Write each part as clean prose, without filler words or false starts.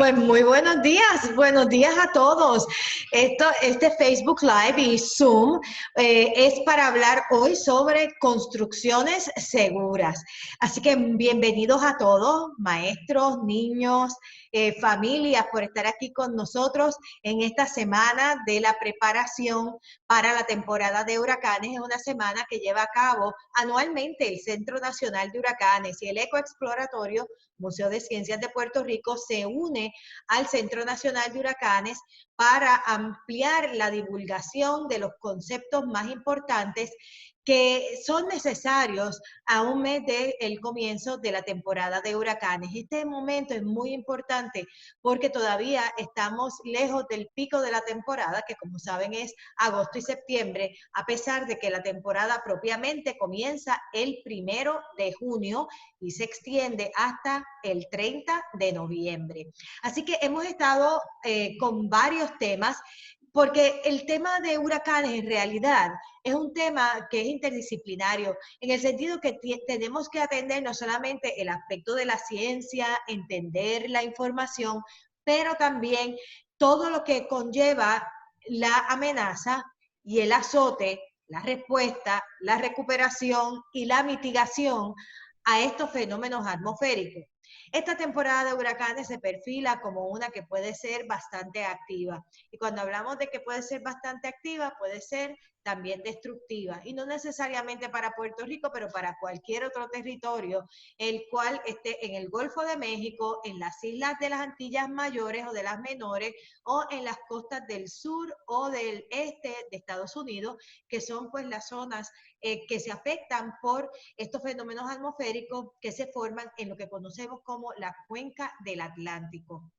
Pues muy buenos días a todos. Este Facebook Live y Zoom es para hablar hoy sobre construcciones seguras. Así que bienvenidos a todos, maestros, niños, familias, por estar aquí con nosotros en esta semana de la preparación para la temporada de huracanes. Es una semana que lleva a cabo anualmente el Centro Nacional de Huracanes y el Ecoexploratorio Museo de Ciencias de Puerto Rico se une al Centro Nacional de Huracanes para ampliar la divulgación de los conceptos más importantes que son necesarios a un mes del comienzo de la temporada de huracanes. Este momento es muy importante porque todavía estamos lejos del pico de la temporada, que como saben es agosto y septiembre, a pesar de que la temporada propiamente comienza el 1 de junio y se extiende hasta el 30 de noviembre. Así que hemos estado con varios temas, porque el tema de huracanes en realidad es un tema que es interdisciplinario, en el sentido que tenemos que atender no solamente el aspecto de la ciencia, entender la información, pero también todo lo que conlleva la amenaza y el azote, la respuesta, la recuperación y la mitigación a estos fenómenos atmosféricos. Esta temporada de huracanes se perfila como una que puede ser bastante activa. Y cuando hablamos de que puede ser bastante activa, puede ser también destructiva. Y no necesariamente para Puerto Rico, pero para cualquier otro territorio, el cual esté en el Golfo de México, en las islas de las Antillas Mayores o de las Menores, o en las costas del sur o del este de Estados Unidos, que son pues las zonas que se afectan por estos fenómenos atmosféricos que se forman en lo que conocemos como la cuenca del Atlántico.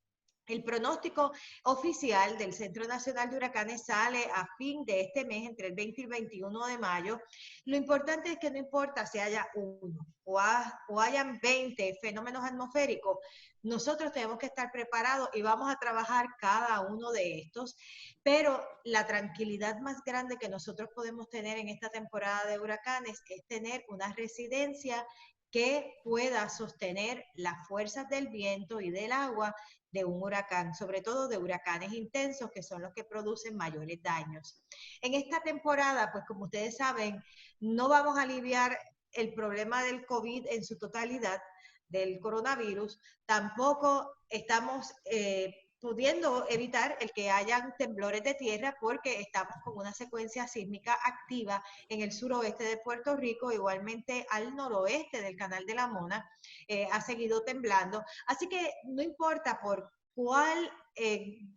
El pronóstico oficial del Centro Nacional de Huracanes sale a fin de este mes, entre el 20 y el 21 de mayo. Lo importante es que no importa si haya uno o hayan 20 fenómenos atmosféricos, nosotros tenemos que estar preparados y vamos a trabajar cada uno de estos, pero la tranquilidad más grande que nosotros podemos tener en esta temporada de huracanes es tener una residencia que pueda sostener las fuerzas del viento y del agua de un huracán, sobre todo de huracanes intensos, que son los que producen mayores daños. En esta temporada, pues como ustedes saben, no vamos a aliviar el problema del COVID en su totalidad, del coronavirus, tampoco estamos pudiendo evitar el que hayan temblores de tierra porque estamos con una secuencia sísmica activa en el suroeste de Puerto Rico, igualmente al noroeste del Canal de la Mona, ha seguido temblando. Así que no importa por cuál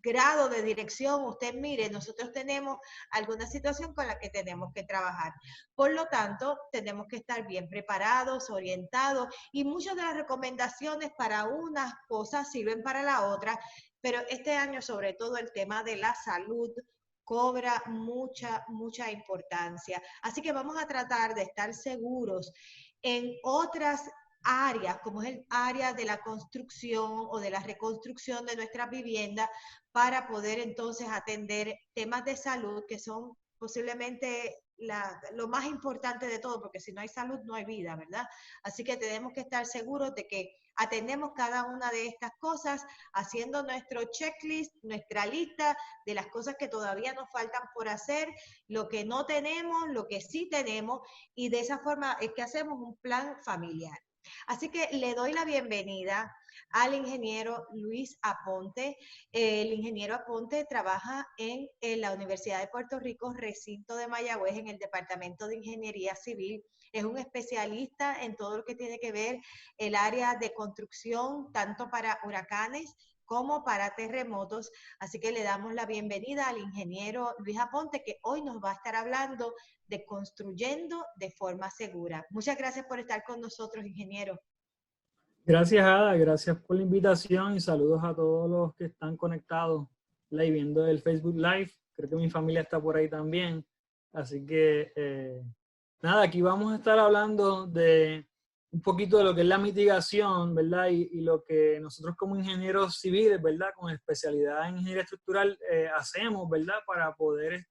grado de dirección usted mire, nosotros tenemos alguna situación con la que tenemos que trabajar. Por lo tanto, tenemos que estar bien preparados, orientados, y muchas de las recomendaciones para unas cosas sirven para la otra, pero este año sobre todo el tema de la salud cobra mucha importancia. Así que vamos a tratar de estar seguros en otras áreas, como es el área de la construcción o de la reconstrucción de nuestras viviendas, para poder entonces atender temas de salud que son posiblemente lo más importante de todo, porque si no hay salud no hay vida, ¿verdad? Así que tenemos que estar seguros de que atendemos cada una de estas cosas, haciendo nuestro checklist, nuestra lista de las cosas que todavía nos faltan por hacer, lo que no tenemos, lo que sí tenemos, y de esa forma es que hacemos un plan familiar. Así que le doy la bienvenida al ingeniero Luis Aponte. El ingeniero Aponte trabaja en la Universidad de Puerto Rico, recinto de Mayagüez, en el Departamento de Ingeniería Civil. Es un especialista en todo lo que tiene que ver el área de construcción, tanto para huracanes como para terremotos. Así que le damos la bienvenida al ingeniero Luis Aponte, que hoy nos va a estar hablando de construyendo de forma segura. Muchas gracias por estar con nosotros, ingeniero. Gracias, Ada. Gracias por la invitación y saludos a todos los que están conectados y viendo el Facebook Live. Creo que mi familia está por ahí también. Así que, nada, aquí vamos a estar hablando de un poquito de lo que es la mitigación, ¿verdad? Y lo que nosotros como ingenieros civiles, ¿verdad? Con especialidad en ingeniería estructural hacemos, ¿verdad? Para poder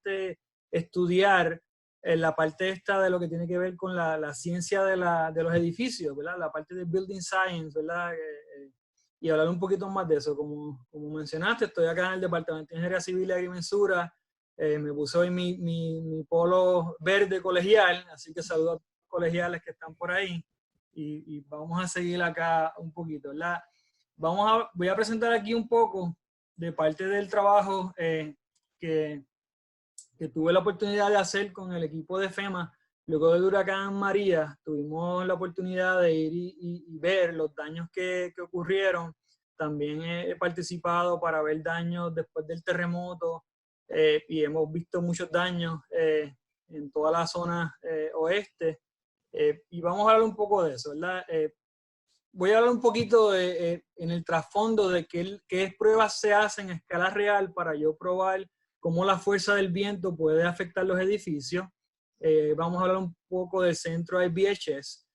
estudiar la parte esta de lo que tiene que ver con la ciencia de los edificios, ¿verdad? La parte de building science, ¿verdad? y hablar un poquito más de eso. Como mencionaste, estoy acá en el Departamento de Ingeniería Civil y Agrimensura. Me puse hoy mi polo verde colegial, así que saludo a los colegiales que están por ahí y vamos a seguir acá un poquito, ¿verdad? Voy a presentar aquí un poco de parte del trabajo que tuve la oportunidad de hacer con el equipo de FEMA. Luego del huracán María, tuvimos la oportunidad de ir y ver los daños que ocurrieron. También he participado para ver daños después del terremoto y hemos visto muchos daños en toda la zona oeste. Y vamos a hablar un poco de eso, ¿verdad? Voy a hablar un poquito en el trasfondo de qué pruebas se hacen a escala real para yo probar cómo la fuerza del viento puede afectar los edificios. Vamos a hablar un poco del centro IBHS.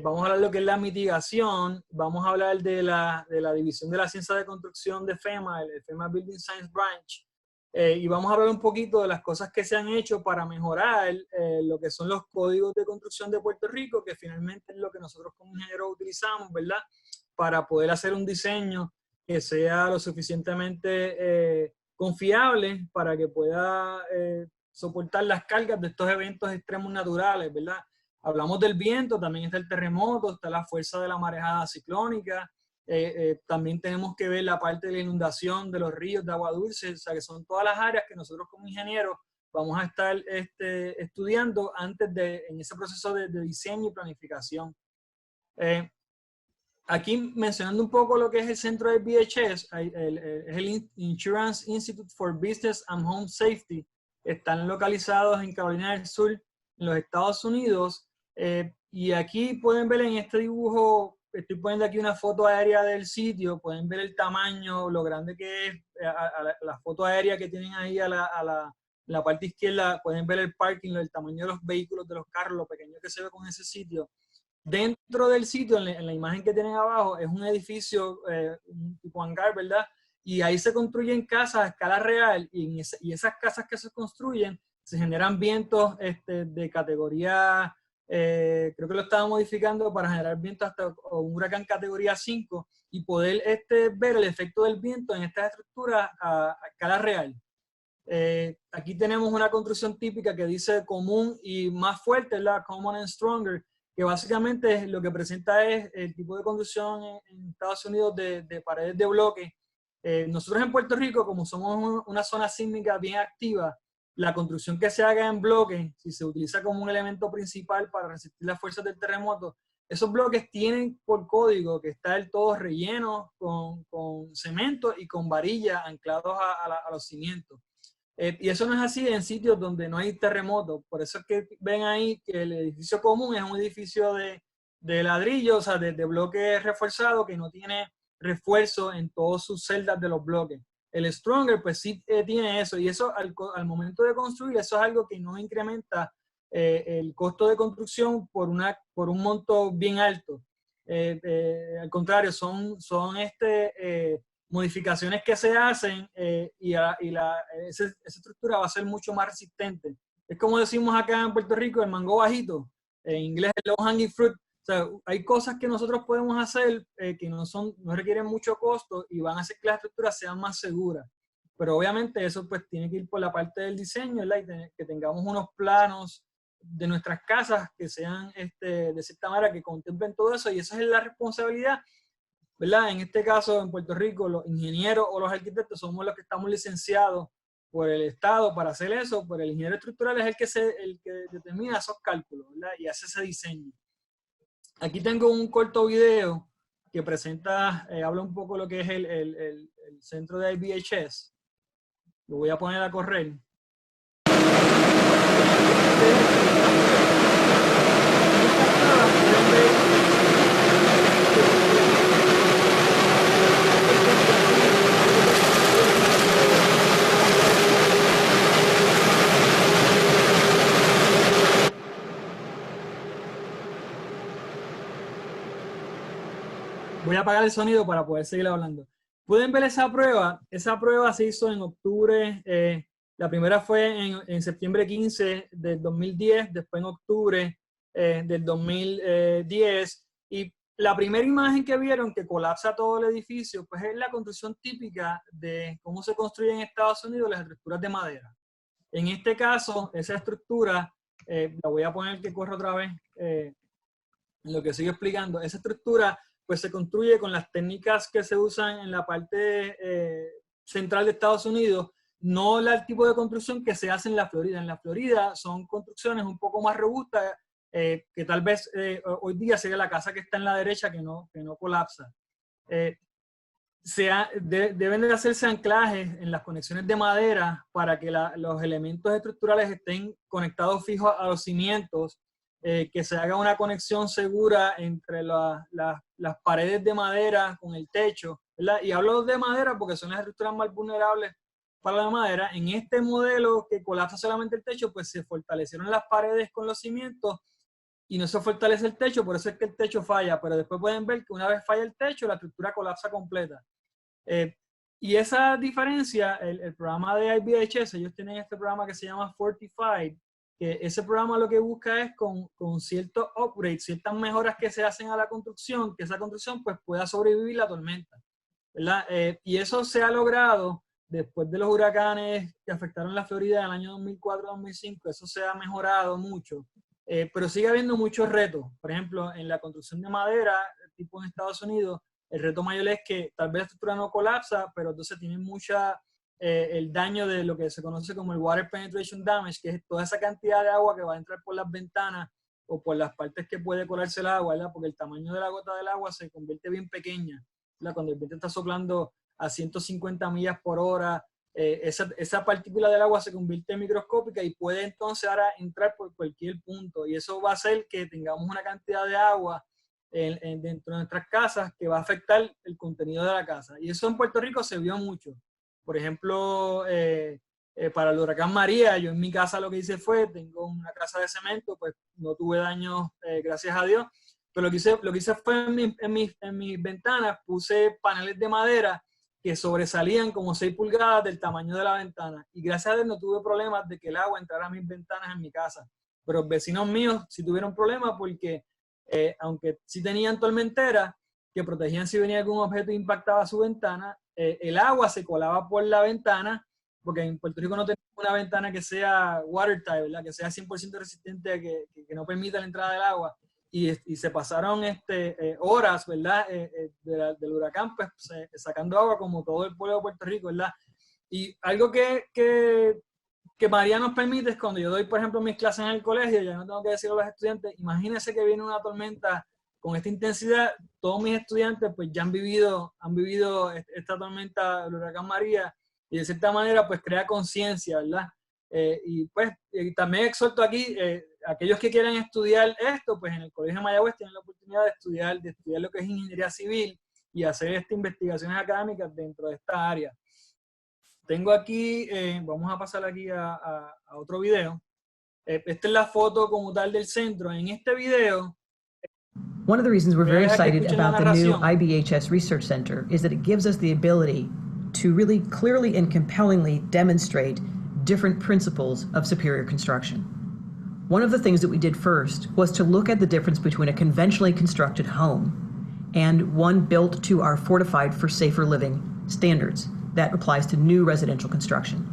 Vamos a hablar de lo que es la mitigación. Vamos a hablar de la división de la ciencia de construcción de FEMA, el FEMA Building Science Branch. Y vamos a hablar un poquito de las cosas que se han hecho para mejorar lo que son los códigos de construcción de Puerto Rico, que finalmente es lo que nosotros como ingenieros utilizamos, ¿verdad? Para poder hacer un diseño que sea lo suficientemente confiable para que pueda soportar las cargas de estos eventos extremos naturales, ¿verdad? Hablamos del viento, también está el terremoto, está la fuerza de la marejada ciclónica. También tenemos que ver la parte de la inundación de los ríos de agua dulce, o sea que son todas las áreas que nosotros como ingenieros vamos a estar estudiando en ese proceso de diseño y planificación. Aquí mencionando un poco lo que es el centro de BHS, es el Insurance Institute for Business and Home Safety. Están localizados en Carolina del Sur, en los Estados Unidos, y aquí pueden ver en este dibujo. Estoy poniendo aquí una foto aérea del sitio, pueden ver el tamaño, lo grande que es, la foto aérea que tienen ahí a la parte izquierda, pueden ver el parking, el tamaño de los vehículos, de los carros, lo pequeño que se ve con ese sitio. Dentro del sitio, en la imagen que tienen abajo, es un edificio, un tipo hangar, ¿verdad? Y ahí se construyen casas a escala real y esas casas que se construyen se generan vientos de categoría... creo que lo estaba modificando para generar viento hasta un huracán categoría 5 y poder ver el efecto del viento en estas estructuras a escala real. Aquí tenemos una construcción típica que dice común y más fuerte, la Common and Stronger, que básicamente lo que presenta es el tipo de construcción en Estados Unidos de paredes de bloque. Nosotros en Puerto Rico, como somos una zona sísmica bien activa, la construcción que se haga en bloque, si se utiliza como un elemento principal para resistir las fuerzas del terremoto, esos bloques tienen por código que está el todo relleno con cemento y con varilla anclados a los cimientos. Y eso no es así en sitios donde no hay terremoto. Por eso es que ven ahí que el edificio común es un edificio de ladrillo, o sea, de bloque reforzado que no tiene refuerzo en todas sus celdas de los bloques. El Stronger pues sí tiene eso, y eso al momento de construir, eso es algo que no incrementa el costo de construcción por un monto bien alto. Al contrario, son modificaciones que se hacen esa estructura va a ser mucho más resistente. Es como decimos acá en Puerto Rico, el mango bajito, en inglés el low hanging fruit. O sea, hay cosas que nosotros podemos hacer que no requieren mucho costo y van a hacer que las estructuras sean más seguras. Pero obviamente eso pues tiene que ir por la parte del diseño, ¿verdad? Y que tengamos unos planos de nuestras casas que sean de cierta manera que contemplen todo eso, y esa es la responsabilidad, ¿verdad? En este caso, en Puerto Rico, los ingenieros o los arquitectos somos los que estamos licenciados por el Estado para hacer eso, pero el ingeniero estructural es el que determina esos cálculos, ¿verdad? Y hace ese diseño. Aquí tengo un corto video que presenta, habla un poco de lo que es el centro de IBHS. Lo voy a poner a correr. Voy a apagar el sonido para poder seguir hablando. Pueden ver esa prueba. Esa prueba se hizo en octubre. La primera fue en septiembre 15 del 2010, después en octubre del 2010. Y la primera imagen que vieron que colapsa todo el edificio, pues es la construcción típica de cómo se construyen en Estados Unidos las estructuras de madera. En este caso, esa estructura, la voy a poner que corra otra vez, lo que sigo explicando, esa estructura pues se construye con las técnicas que se usan en la parte central de Estados Unidos, no el tipo de construcción que se hace en la Florida. En la Florida son construcciones un poco más robustas, que tal vez hoy día sería la casa que está en la derecha que no colapsa. Deben de hacerse anclajes en las conexiones de madera para que los elementos estructurales estén conectados fijos a los cimientos, que se haga una conexión segura entre las paredes de madera con el techo, ¿verdad? Y hablo de madera porque son las estructuras más vulnerables para la madera. En este modelo que colapsa solamente el techo, pues se fortalecieron las paredes con los cimientos y no se fortalece el techo, por eso es que el techo falla, pero después pueden ver que una vez falla el techo, la estructura colapsa completa. Y esa diferencia, el programa de IBHS, ellos tienen este programa que se llama Fortified, que ese programa lo que busca es con ciertos upgrades, ciertas mejoras que se hacen a la construcción, que esa construcción pues pueda sobrevivir la tormenta, ¿verdad? Y eso se ha logrado después de los huracanes que afectaron la Florida en el año 2004-2005, eso se ha mejorado mucho, pero sigue habiendo muchos retos. Por ejemplo, en la construcción de madera, tipo en Estados Unidos, el reto mayor es que tal vez la estructura no colapsa, pero entonces tiene el daño de lo que se conoce como el water penetration damage, que es toda esa cantidad de agua que va a entrar por las ventanas o por las partes que puede colarse el agua, ¿verdad? Porque el tamaño de la gota del agua se convierte bien pequeña, ¿verdad? Cuando el viento está soplando a 150 millas por hora, esa partícula del agua se convierte en microscópica y puede entonces ahora entrar por cualquier punto, y eso va a hacer que tengamos una cantidad de agua dentro de nuestras casas que va a afectar el contenido de la casa. Y eso en Puerto Rico se vio mucho. Por ejemplo, para el huracán María, yo en mi casa lo que hice tengo una casa de cemento, pues no tuve daños, gracias a Dios, pero lo que hice fue en mis ventanas, puse paneles de madera que sobresalían como 6 pulgadas del tamaño de la ventana, y gracias a Dios no tuve problemas de que el agua entrara a mis ventanas en mi casa. Pero vecinos míos sí tuvieron problemas porque aunque sí tenían tormenteras que protegían si venía algún objeto e impactaba su ventana, el agua se colaba por la ventana, porque en Puerto Rico no tenemos una ventana que sea watertight, ¿verdad? Que sea 100% resistente a que no permita la entrada del agua. Y se pasaron horas, ¿verdad? Del huracán, pues sacando agua como todo el pueblo de Puerto Rico, ¿verdad? Y algo que María nos permite es cuando yo doy, por ejemplo, mis clases en el colegio, ya no tengo que decirle a los estudiantes, imagínense que viene una tormenta con esta intensidad, todos mis estudiantes pues ya han vivido esta tormenta, el huracán María, y de cierta manera pues crea conciencia, ¿verdad? Y pues también exhorto aquí, aquellos que quieran estudiar esto, pues en el Colegio de Mayagüez tienen la oportunidad de estudiar lo que es ingeniería civil y hacer investigaciones académicas dentro de esta área. Tengo aquí, vamos a pasar aquí a otro video. Esta es la foto como tal del centro. En este video, one of the reasons we're very excited about the new IBHS Research Center is that it gives us the ability to really clearly and compellingly demonstrate different principles of superior construction. One of the things that we did first was to look at the difference between a conventionally constructed home and one built to our fortified for safer living standards that applies to new residential construction.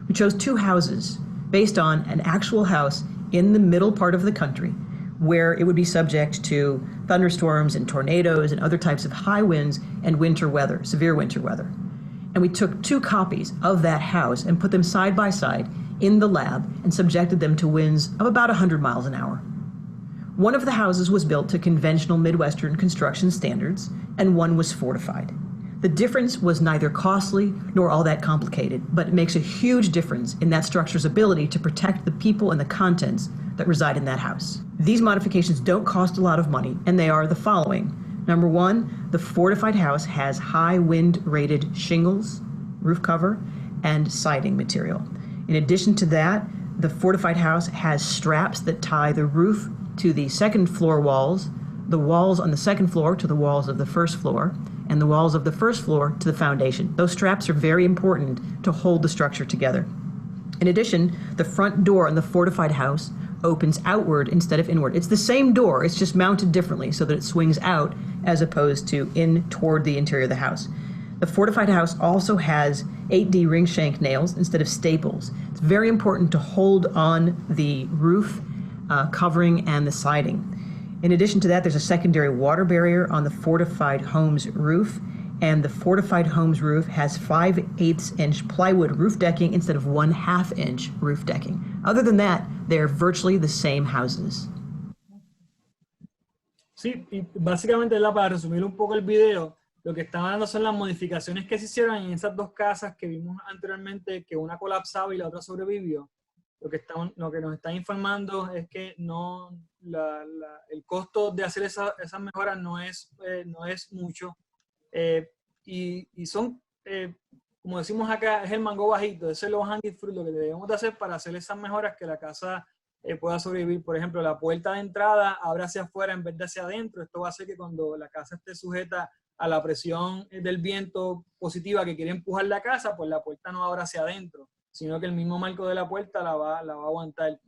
We chose 2 houses based on an actual house in the middle part of the country where it would be subject to thunderstorms and tornadoes and other types of high winds and winter weather, severe winter weather. And we took 2 copies of that house and put them side by side in the lab and subjected them to winds of about 100 miles an hour. One of the houses was built to conventional Midwestern construction standards, and one was fortified. The difference was neither costly nor all that complicated, but it makes a huge difference in that structure's ability to protect the people and the contents that reside in that house. These modifications don't cost a lot of money, and they are the following. Number 1, the fortified house has high wind rated shingles, roof cover, and siding material. In addition to that, the fortified house has straps that tie the roof to the second floor walls, the walls on the second floor to the walls of the first floor, and the walls of the first floor to the foundation. Those straps are very important to hold the structure together. In addition, the front door on the fortified house opens outward instead of inward. It's the same door, it's just mounted differently so that it swings out as opposed to in toward the interior of the house. The fortified house also has 8D ring shank nails instead of staples. It's very important to hold on the roof covering and the siding. In addition to that, there's a secondary water barrier on the fortified home's roof, and the fortified home's roof has 5/8 inch plywood roof decking instead of 1/2 inch roof decking. Other than that, they're virtually the same houses. Sí, y básicamente, para resumir un poco el video, lo que están hablando son las modificaciones que se hicieron en esas dos casas que vimos anteriormente, que una colapsaba y la otra sobrevivió. Lo que nos están informando es que el costo de hacer esas mejoras no es mucho. Y son, como decimos acá, es el mango bajito, ese es lo hanging fruit, lo que debemos de hacer para hacer esas mejoras que la casa pueda sobrevivir. Por ejemplo, la puerta de entrada abre hacia afuera en vez de hacia adentro. Esto va a hacer que cuando la casa esté sujeta a la presión del viento positiva que quiere empujar la casa, pues la puerta no abra hacia adentro, sino que el mismo marco de la puerta la va a aguantar.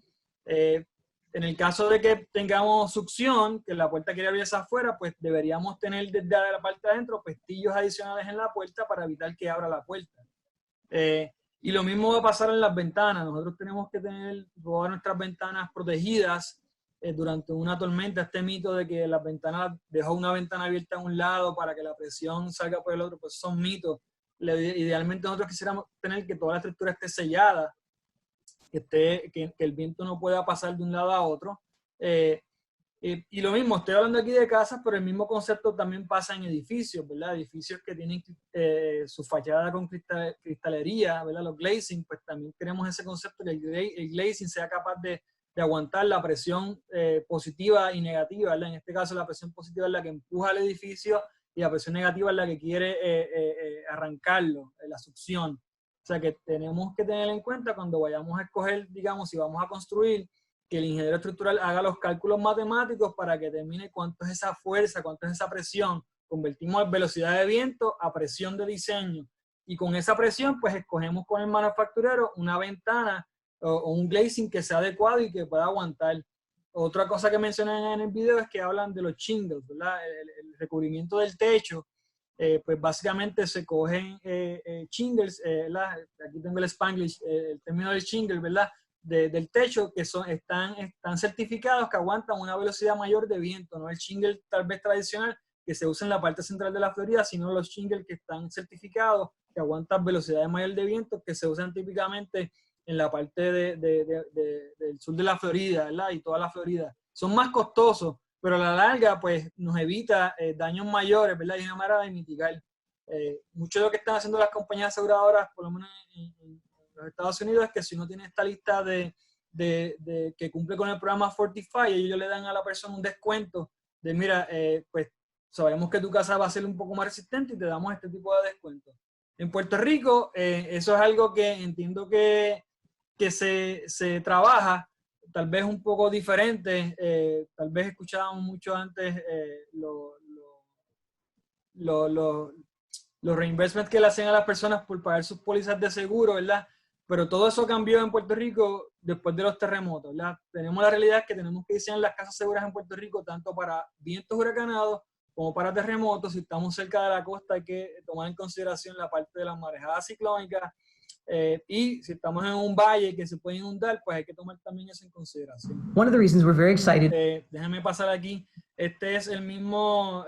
En el caso de que tengamos succión, que la puerta quiere abrirse afuera, pues deberíamos tener desde la parte de adentro pestillos adicionales en la puerta para evitar que abra la puerta. Y lo mismo va a pasar en las ventanas. Nosotros tenemos que tener todas nuestras ventanas protegidas durante una tormenta. Este mito de que las ventanas, dejó una ventana abierta a un lado para que la presión salga por el otro, pues son mitos. Idealmente nosotros quisiéramos tener que toda la estructura esté sellada, que el viento no pueda pasar de un lado a otro. Y lo mismo, estoy hablando aquí de casas, pero el mismo concepto también pasa en edificios, ¿verdad? Edificios que tienen su fachada con cristalería, ¿verdad? Los glazing, pues también queremos ese concepto que el glazing sea capaz de aguantar la presión positiva y negativa, ¿verdad? En este caso la presión positiva es la que empuja el edificio y la presión negativa es la que quiere arrancarlo, la succión. O sea que tenemos que tener en cuenta cuando vayamos a escoger, digamos, si vamos a construir, que el ingeniero estructural haga los cálculos matemáticos para que determine cuánto es esa fuerza, cuánto es esa presión. Convertimos velocidad de viento a presión de diseño. Y con esa presión, pues escogemos con el manufacturero una ventana o un glazing que sea adecuado y que pueda aguantar. Otra cosa que mencionan en el video es que hablan de los shingles, ¿verdad? El recubrimiento del techo. Pues básicamente se cogen shingles, aquí tengo el Spanglish, el término del shingle, ¿verdad? Del techo, que están certificados que aguantan una velocidad mayor de viento, no el shingle tal vez tradicional que se usa en la parte central de la Florida, sino los shingles que están certificados, que aguantan velocidades mayor de viento, que se usan típicamente en la parte del sur de la Florida, ¿verdad? Y toda la Florida. Son más costosos, pero a la larga, pues, nos evita daños mayores, ¿verdad? Y una manera de mitigar. Mucho de lo que están haciendo las compañías aseguradoras, por lo menos en los Estados Unidos, es que si uno tiene esta lista que cumple con el programa Fortify, ellos le dan a la persona un descuento de, mira, pues, sabemos que tu casa va a ser un poco más resistente y te damos este tipo de descuento. En Puerto Rico, eso es algo que entiendo que se trabaja, tal vez un poco diferente, tal vez escuchábamos mucho antes los reinvestments que le hacen a las personas por pagar sus pólizas de seguro, ¿verdad? Pero todo eso cambió en Puerto Rico después de los terremotos, ¿verdad? Tenemos la realidad que tenemos que diseñar las casas seguras en Puerto Rico tanto para vientos huracanados como para terremotos. Si estamos cerca de la costa hay que tomar en consideración la parte de las marejadas ciclónicas, y si estamos en un valle que se puede inundar, pues hay que tomar también eso en consideración. One of the reasons we're very excited. Déjame pasar aquí. Este es el mismo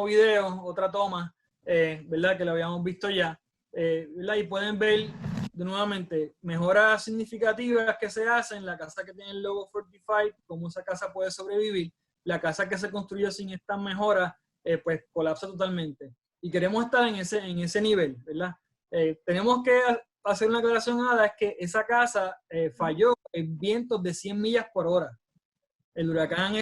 video, otra toma, ¿verdad? Que lo habíamos visto ya, ¿verdad? Y pueden ver de nuevamente mejoras significativas que se hacen. La casa que tiene el logo Fortify, cómo esa casa puede sobrevivir. La casa que se construyó sin estas mejoras, pues colapsa totalmente. Y queremos estar en ese nivel, ¿verdad? Tenemos que hacer una aclaración, Ada, es que esa casa falló en vientos de 100 millas por hora. El huracán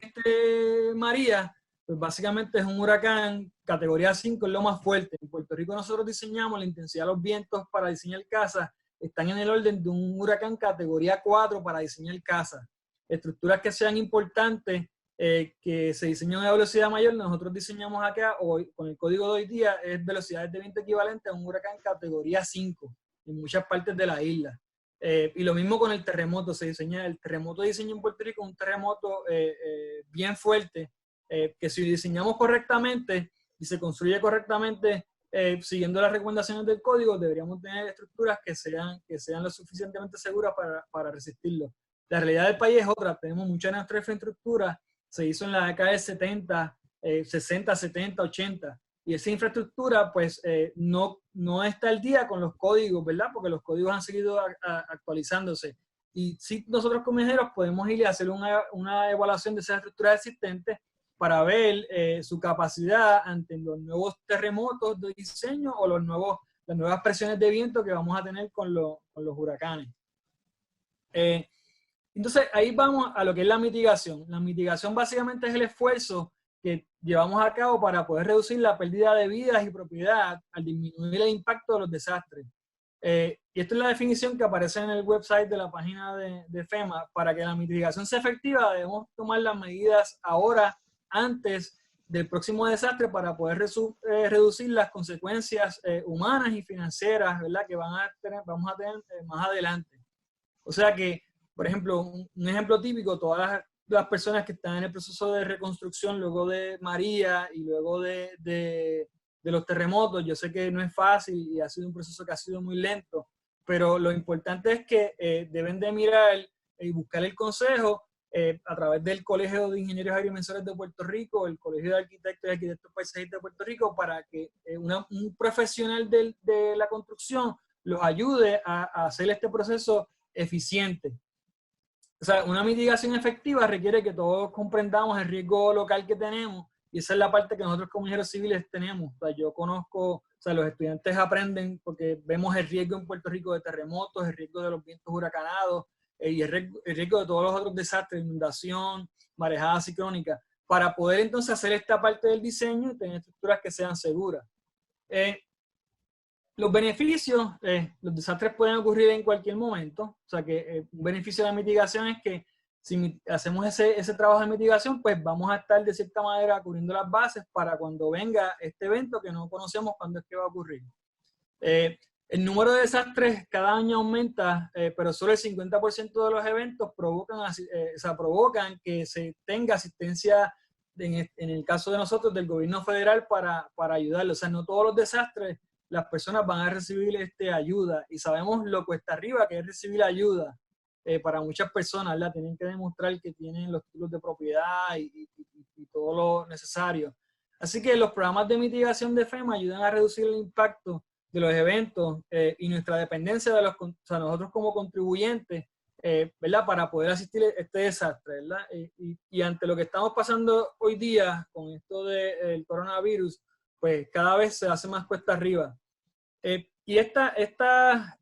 María, pues básicamente es un huracán categoría 5, es lo más fuerte. En Puerto Rico nosotros diseñamos la intensidad de los vientos para diseñar casas, están en el orden de un huracán categoría 4 para diseñar casas. Estructuras que sean importantes, que se diseñan a velocidad mayor, nosotros diseñamos acá, hoy, con el código de hoy día, es velocidades de viento equivalente a un huracán categoría 5 en muchas partes de la isla. Y lo mismo con el terremoto, el terremoto diseño en Puerto Rico, un terremoto bien fuerte, que si diseñamos correctamente y se construye correctamente, siguiendo las recomendaciones del código, deberíamos tener estructuras que sean lo suficientemente seguras para resistirlo. La realidad del país es otra, tenemos mucha de nuestra infraestructura, se hizo en la década de 70, 60, 70, 80, y esa infraestructura pues no está al día con los códigos, ¿verdad? Porque los códigos han seguido actualizándose. Y sí, nosotros como ingenieros podemos ir a hacer una evaluación de esas estructuras existentes para ver su capacidad ante los nuevos terremotos de diseño o las nuevas presiones de viento que vamos a tener con los huracanes. Entonces, ahí vamos a lo que es la mitigación. La mitigación básicamente es el esfuerzo que llevamos a cabo para poder reducir la pérdida de vidas y propiedad al disminuir el impacto de los desastres. Y esta es la definición que aparece en el website de la página de FEMA. Para que la mitigación sea efectiva, debemos tomar las medidas ahora, antes del próximo desastre, para poder reducir las consecuencias humanas y financieras, ¿verdad?, que vamos a tener más adelante. O sea que, por ejemplo, un ejemplo típico, todas las personas que están en el proceso de reconstrucción luego de María y luego de los terremotos, yo sé que no es fácil y ha sido un proceso que ha sido muy lento, pero lo importante es que deben de mirar y buscar el consejo a través del Colegio de Ingenieros Agrimensores de Puerto Rico, el Colegio de Arquitectos y Arquitectos Paisajistas de Puerto Rico, para que un profesional de la construcción los ayude a hacer este proceso eficiente. O sea, una mitigación efectiva requiere que todos comprendamos el riesgo local que tenemos, y esa es la parte que nosotros como ingenieros civiles tenemos. O sea, yo conozco, o sea, los estudiantes aprenden porque vemos el riesgo en Puerto Rico de terremotos, el riesgo de los vientos huracanados y el riesgo de todos los otros desastres, inundación, marejada ciclónica, para poder entonces hacer esta parte del diseño y tener estructuras que sean seguras. Los beneficios, los desastres pueden ocurrir en cualquier momento. O sea que un beneficio de la mitigación es que si hacemos ese trabajo de mitigación, pues vamos a estar de cierta manera cubriendo las bases para cuando venga este evento que no conocemos cuándo es que va a ocurrir. El número de desastres cada año aumenta, pero solo el 50% de los eventos provocan que se tenga asistencia, en el caso de nosotros, del gobierno federal para ayudarlos. O sea, no todos los desastres las personas van a recibir ayuda, y sabemos lo cuesta arriba que es recibir ayuda para muchas personas, ¿verdad? Tienen que demostrar que tienen los títulos de propiedad y todo lo necesario. Así que los programas de mitigación de FEMA ayudan a reducir el impacto de los eventos y nuestra dependencia de nosotros como contribuyentes, ¿verdad?, para poder asistir a este desastre, ¿verdad? Y ante lo que estamos pasando hoy día con esto del coronavirus, pues cada vez se hace más cuesta arriba. Y esta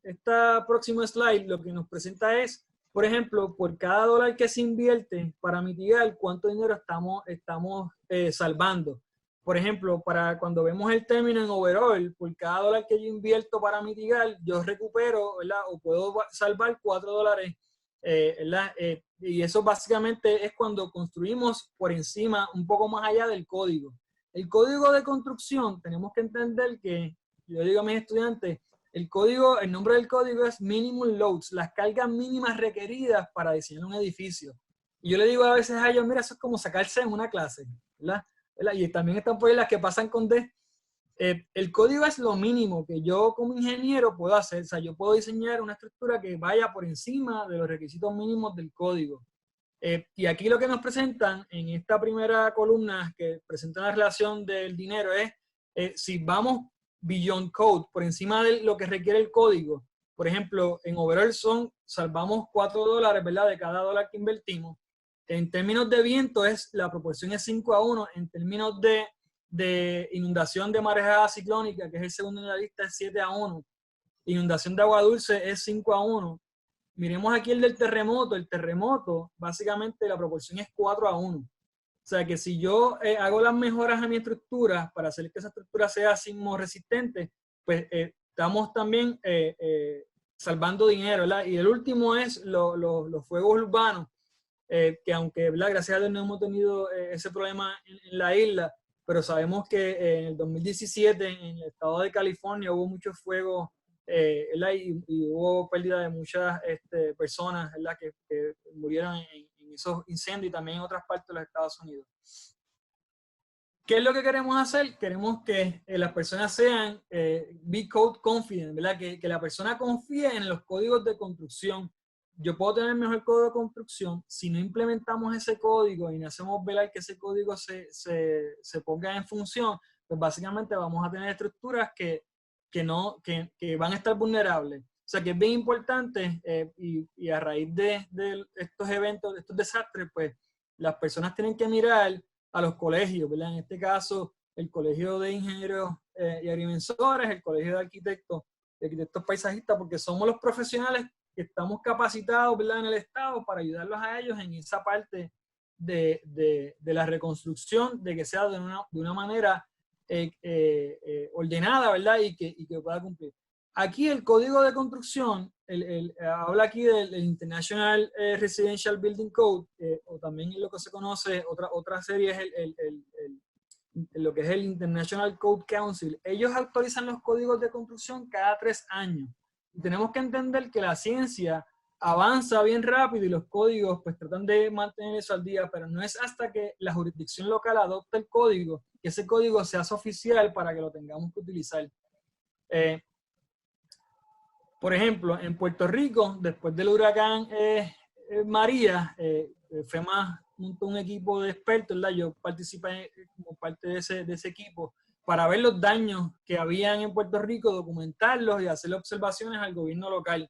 próxima slide lo que nos presenta es, por ejemplo, por cada dólar que se invierte para mitigar, cuánto dinero estamos salvando. Por ejemplo, para cuando vemos el término en overall, por cada dólar que yo invierto para mitigar, yo recupero, ¿verdad?, o puedo salvar $4, ¿verdad? Y eso básicamente es cuando construimos por encima, un poco más allá del código. El código de construcción, tenemos que entender que, yo digo a mis estudiantes, el nombre del código es Minimum Loads, las cargas mínimas requeridas para diseñar un edificio. Y yo le digo a veces a ellos, mira, eso es como sacarse en una clase, ¿verdad? Y también están por ahí las que pasan con D. El código es lo mínimo que yo como ingeniero puedo hacer. O sea, yo puedo diseñar una estructura que vaya por encima de los requisitos mínimos del código. Y aquí lo que nos presentan en esta primera columna que presenta la relación del dinero es si vamos beyond code, por encima de lo que requiere el código. Por ejemplo, en overall salvamos $4, ¿verdad?, de cada dólar que invertimos. En términos de viento la proporción es 5-1. En términos de inundación de marejada ciclónica, que es el segundo en la lista, es 7-1. Inundación de agua dulce es 5-1. Miremos aquí el del terremoto. El terremoto, básicamente, la proporción es 4-1. O sea que si yo hago las mejoras a mi estructura para hacer que esa estructura sea sismo resistente, pues estamos también salvando dinero, ¿verdad? Y el último es los fuegos urbanos, que aunque, ¿verdad?, gracias a Dios no hemos tenido ese problema en la isla, pero sabemos que en el 2017 en el estado de California hubo muchos fuegos y hubo pérdida de muchas personas, ¿verdad? Que murieron en esos incendios y también en otras partes de los Estados Unidos. ¿Qué es lo que queremos hacer? Queremos que las personas sean be code confident, ¿verdad? Que la persona confíe en los códigos de construcción. Yo puedo tener mejor código de construcción si no implementamos ese código y no hacemos velar que ese código se ponga en función, pues básicamente vamos a tener estructuras que van a estar vulnerables. O sea que es bien importante y a raíz de estos eventos, de estos desastres, pues las personas tienen que mirar a los colegios, ¿verdad? En este caso, el Colegio de Ingenieros y Agrimensores, el Colegio de Arquitectos Paisajistas, porque somos los profesionales que estamos capacitados, ¿verdad? En el Estado para ayudarlos a ellos en esa parte de la reconstrucción, de que sea de una manera ordenada, ¿verdad? Y que pueda cumplir. Aquí el código de construcción, habla aquí del International Residential Building Code, o también lo que se conoce, otra serie es lo que es el International Code Council. Ellos actualizan los códigos de construcción cada 3 años. Y tenemos que entender que la ciencia avanza bien rápido y los códigos pues tratan de mantener eso al día, pero no es hasta que la jurisdicción local adopte el código que ese código se hace oficial para que lo tengamos que utilizar. Por ejemplo, en Puerto Rico, después del huracán María, FEMA montó un equipo de expertos, ¿verdad? Yo participé como parte de ese equipo para ver los daños que habían en Puerto Rico, documentarlos y hacer observaciones al gobierno local.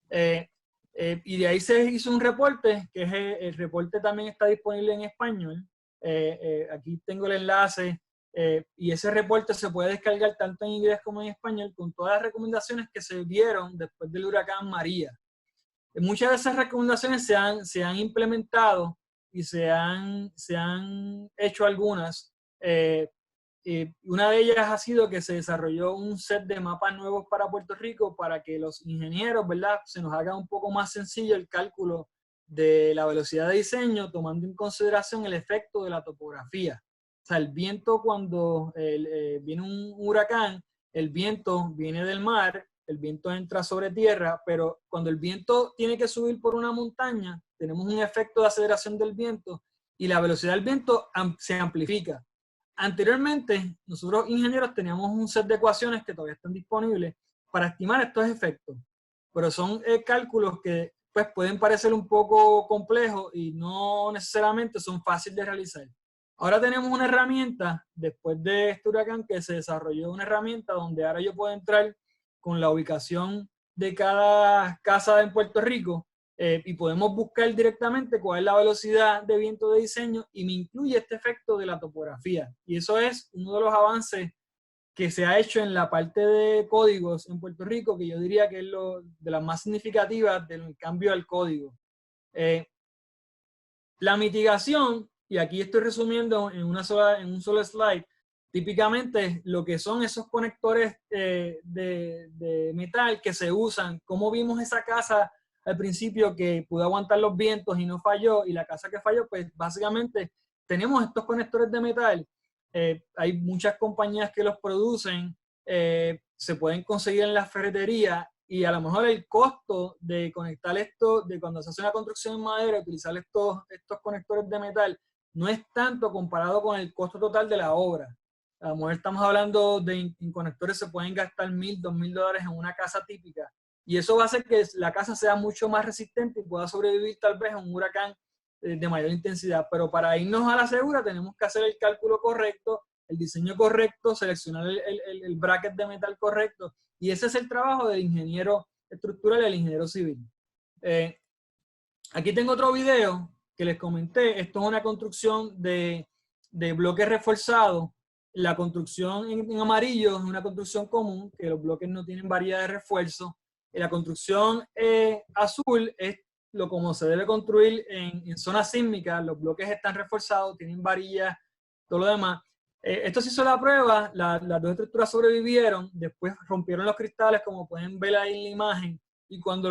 Y de ahí se hizo un reporte, que es el reporte también está disponible en español. Aquí tengo el enlace. Y ese reporte se puede descargar tanto en inglés como en español con todas las recomendaciones que se dieron después del huracán María. Muchas de esas recomendaciones se han implementado y se han hecho algunas. Una de ellas ha sido que se desarrolló un set de mapas nuevos para Puerto Rico para que los ingenieros, ¿verdad?, se nos haga un poco más sencillo el cálculo de la velocidad de diseño, tomando en consideración el efecto de la topografía. O sea, el viento cuando viene un huracán, el viento viene del mar, el viento entra sobre tierra, pero cuando el viento tiene que subir por una montaña, tenemos un efecto de aceleración del viento y la velocidad del viento se amplifica. Anteriormente, nosotros ingenieros teníamos un set de ecuaciones que todavía están disponibles para estimar estos efectos, pero son cálculos que pues, pueden parecer un poco complejos y no necesariamente son fáciles de realizar. Ahora tenemos una herramienta, después de este huracán, que se desarrolló una herramienta donde ahora yo puedo entrar con la ubicación de cada casa en Puerto Rico y podemos buscar directamente cuál es la velocidad de viento de diseño y me incluye este efecto de la topografía. Y eso es uno de los avances que se ha hecho en la parte de códigos en Puerto Rico, que yo diría que es de las más significativas del cambio al código. La mitigación, y aquí estoy resumiendo en un solo slide, típicamente lo que son esos conectores de metal que se usan, como vimos esa casa al principio que pudo aguantar los vientos y no falló, y la casa que falló, pues básicamente tenemos estos conectores de metal. Hay muchas compañías que los producen, se pueden conseguir en la ferretería y a lo mejor el costo de conectar esto, de cuando se hace una construcción en madera, utilizar estos conectores de metal, no es tanto comparado con el costo total de la obra. A lo mejor estamos hablando de en conectores se pueden gastar $1,000, $2,000 en una casa típica. Y eso va a hacer que la casa sea mucho más resistente y pueda sobrevivir tal vez a un huracán de mayor intensidad. Pero para irnos a la segura tenemos que hacer el cálculo correcto, el diseño correcto, seleccionar el bracket de metal correcto. Y ese es el trabajo del ingeniero estructural y del ingeniero civil. Aquí tengo otro video que les comenté. Esto es una construcción de bloques reforzados. La construcción en amarillo es una construcción común, que los bloques no tienen varilla de refuerzo. La construcción azul es como se debe construir en zonas sísmicas. Los bloques están reforzados, tienen varillas, todo lo demás. Esto se hizo la prueba, las dos estructuras sobrevivieron, después rompieron los cristales, como pueden ver ahí en la imagen, y cuando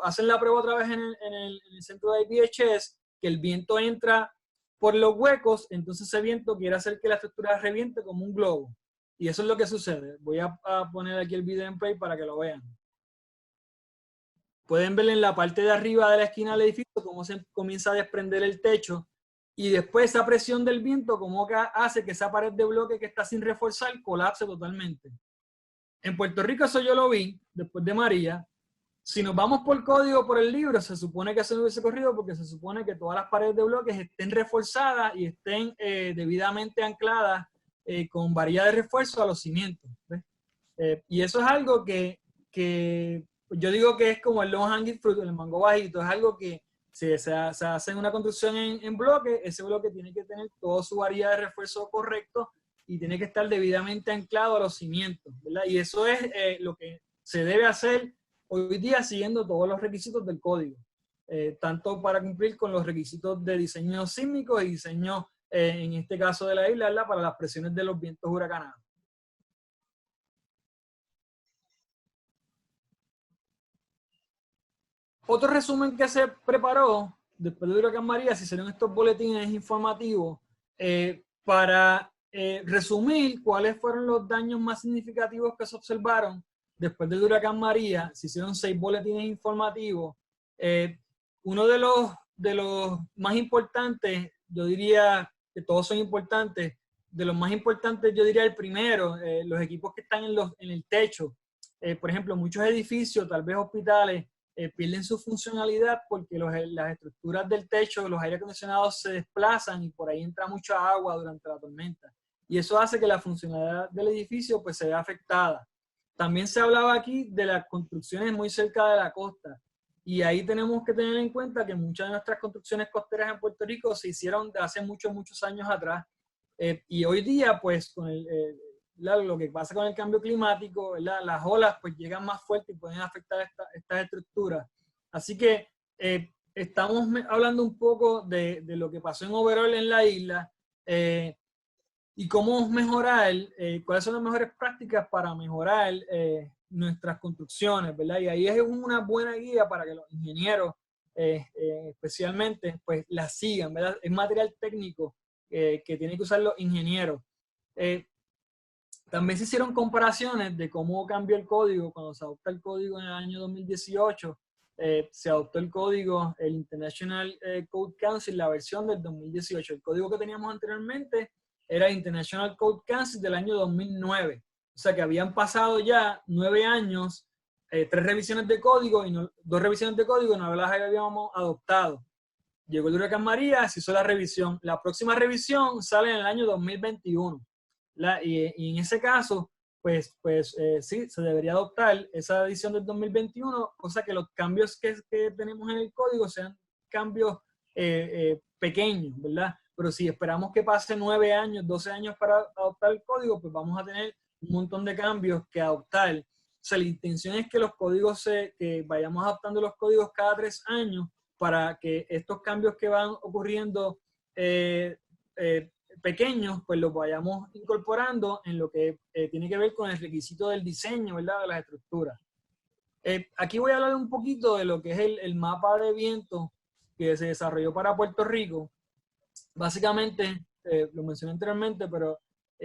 hacen la prueba otra vez en el centro de IBHS, que el viento entra por los huecos, entonces ese viento quiere hacer que la estructura reviente como un globo. Y eso es lo que sucede. Voy a poner aquí el video en play para que lo vean. Pueden ver en la parte de arriba de la esquina del edificio cómo se comienza a desprender el techo y después esa presión del viento como que hace que esa pared de bloque que está sin reforzar colapse totalmente. En Puerto Rico eso yo lo vi después de María. Si nos vamos por código, por el libro, se supone que eso no hubiese corrido porque se supone que todas las paredes de bloques estén reforzadas y estén debidamente ancladas con varilla de refuerzo a los cimientos. Y eso es algo que yo digo que es como el low hanging fruit, el mango bajito, es algo que se hace en una construcción en bloque, ese bloque tiene que tener toda su varilla de refuerzo correcto y tiene que estar debidamente anclado a los cimientos, ¿verdad? Y eso es lo que se debe hacer hoy día siguiendo todos los requisitos del código, tanto para cumplir con los requisitos de diseño sísmico y diseño, en este caso de la isla, ¿verdad? Para las presiones de los vientos huracanados. Otro resumen que se preparó después del huracán María, se hicieron estos boletines informativos para resumir cuáles fueron los daños más significativos que se observaron después del huracán María. Se hicieron 6 boletines informativos. Uno de los más importantes, yo diría que todos son importantes, de los más importantes yo diría el primero, los equipos que están en el techo. Por ejemplo, muchos edificios, tal vez hospitales, pierden su funcionalidad porque las estructuras del techo, los aire acondicionados se desplazan y por ahí entra mucha agua durante la tormenta. Y eso hace que la funcionalidad del edificio pues, se vea afectada. También se hablaba aquí de las construcciones muy cerca de la costa. Y ahí tenemos que tener en cuenta que muchas de nuestras construcciones costeras en Puerto Rico se hicieron de hace muchos años atrás. Y hoy día, pues, con lo que pasa con el cambio climático, ¿verdad? Las olas pues llegan más fuertes y pueden afectar estas estructuras. Así que estamos hablando un poco de lo que pasó en overall en la isla y cómo mejorar, cuáles son las mejores prácticas para mejorar nuestras construcciones, ¿verdad? Y ahí es una buena guía para que los ingenieros especialmente pues las sigan, ¿verdad? Es material técnico que tienen que usar los ingenieros. También se hicieron comparaciones de cómo cambió el código cuando se adopta el código en el año 2018. Se adoptó el código, el International Code Council, la versión del 2018. El código que teníamos anteriormente era International Code Council del año 2009. O sea que habían pasado ya 9 años, 3 revisiones de código y 2 revisiones de código y no las habíamos adoptado. Llegó el huracán María, se hizo la revisión. La próxima revisión sale en el año 2021. Y en ese caso, pues sí, se debería adoptar esa edición del 2021, cosa que los cambios que tenemos en el código sean cambios pequeños, ¿verdad? Pero si esperamos que pase 9 años, 12 años para adoptar el código, pues vamos a tener un montón de cambios que adoptar. O sea, la intención es que los códigos que vayamos adaptando los códigos cada 3 años para que estos cambios que van ocurriendo pequeños, pues los vayamos incorporando en lo que tiene que ver con el requisito del diseño, ¿verdad? De las estructuras. Aquí voy a hablar un poquito de lo que es el mapa de viento que se desarrolló para Puerto Rico. Básicamente, lo mencioné anteriormente, pero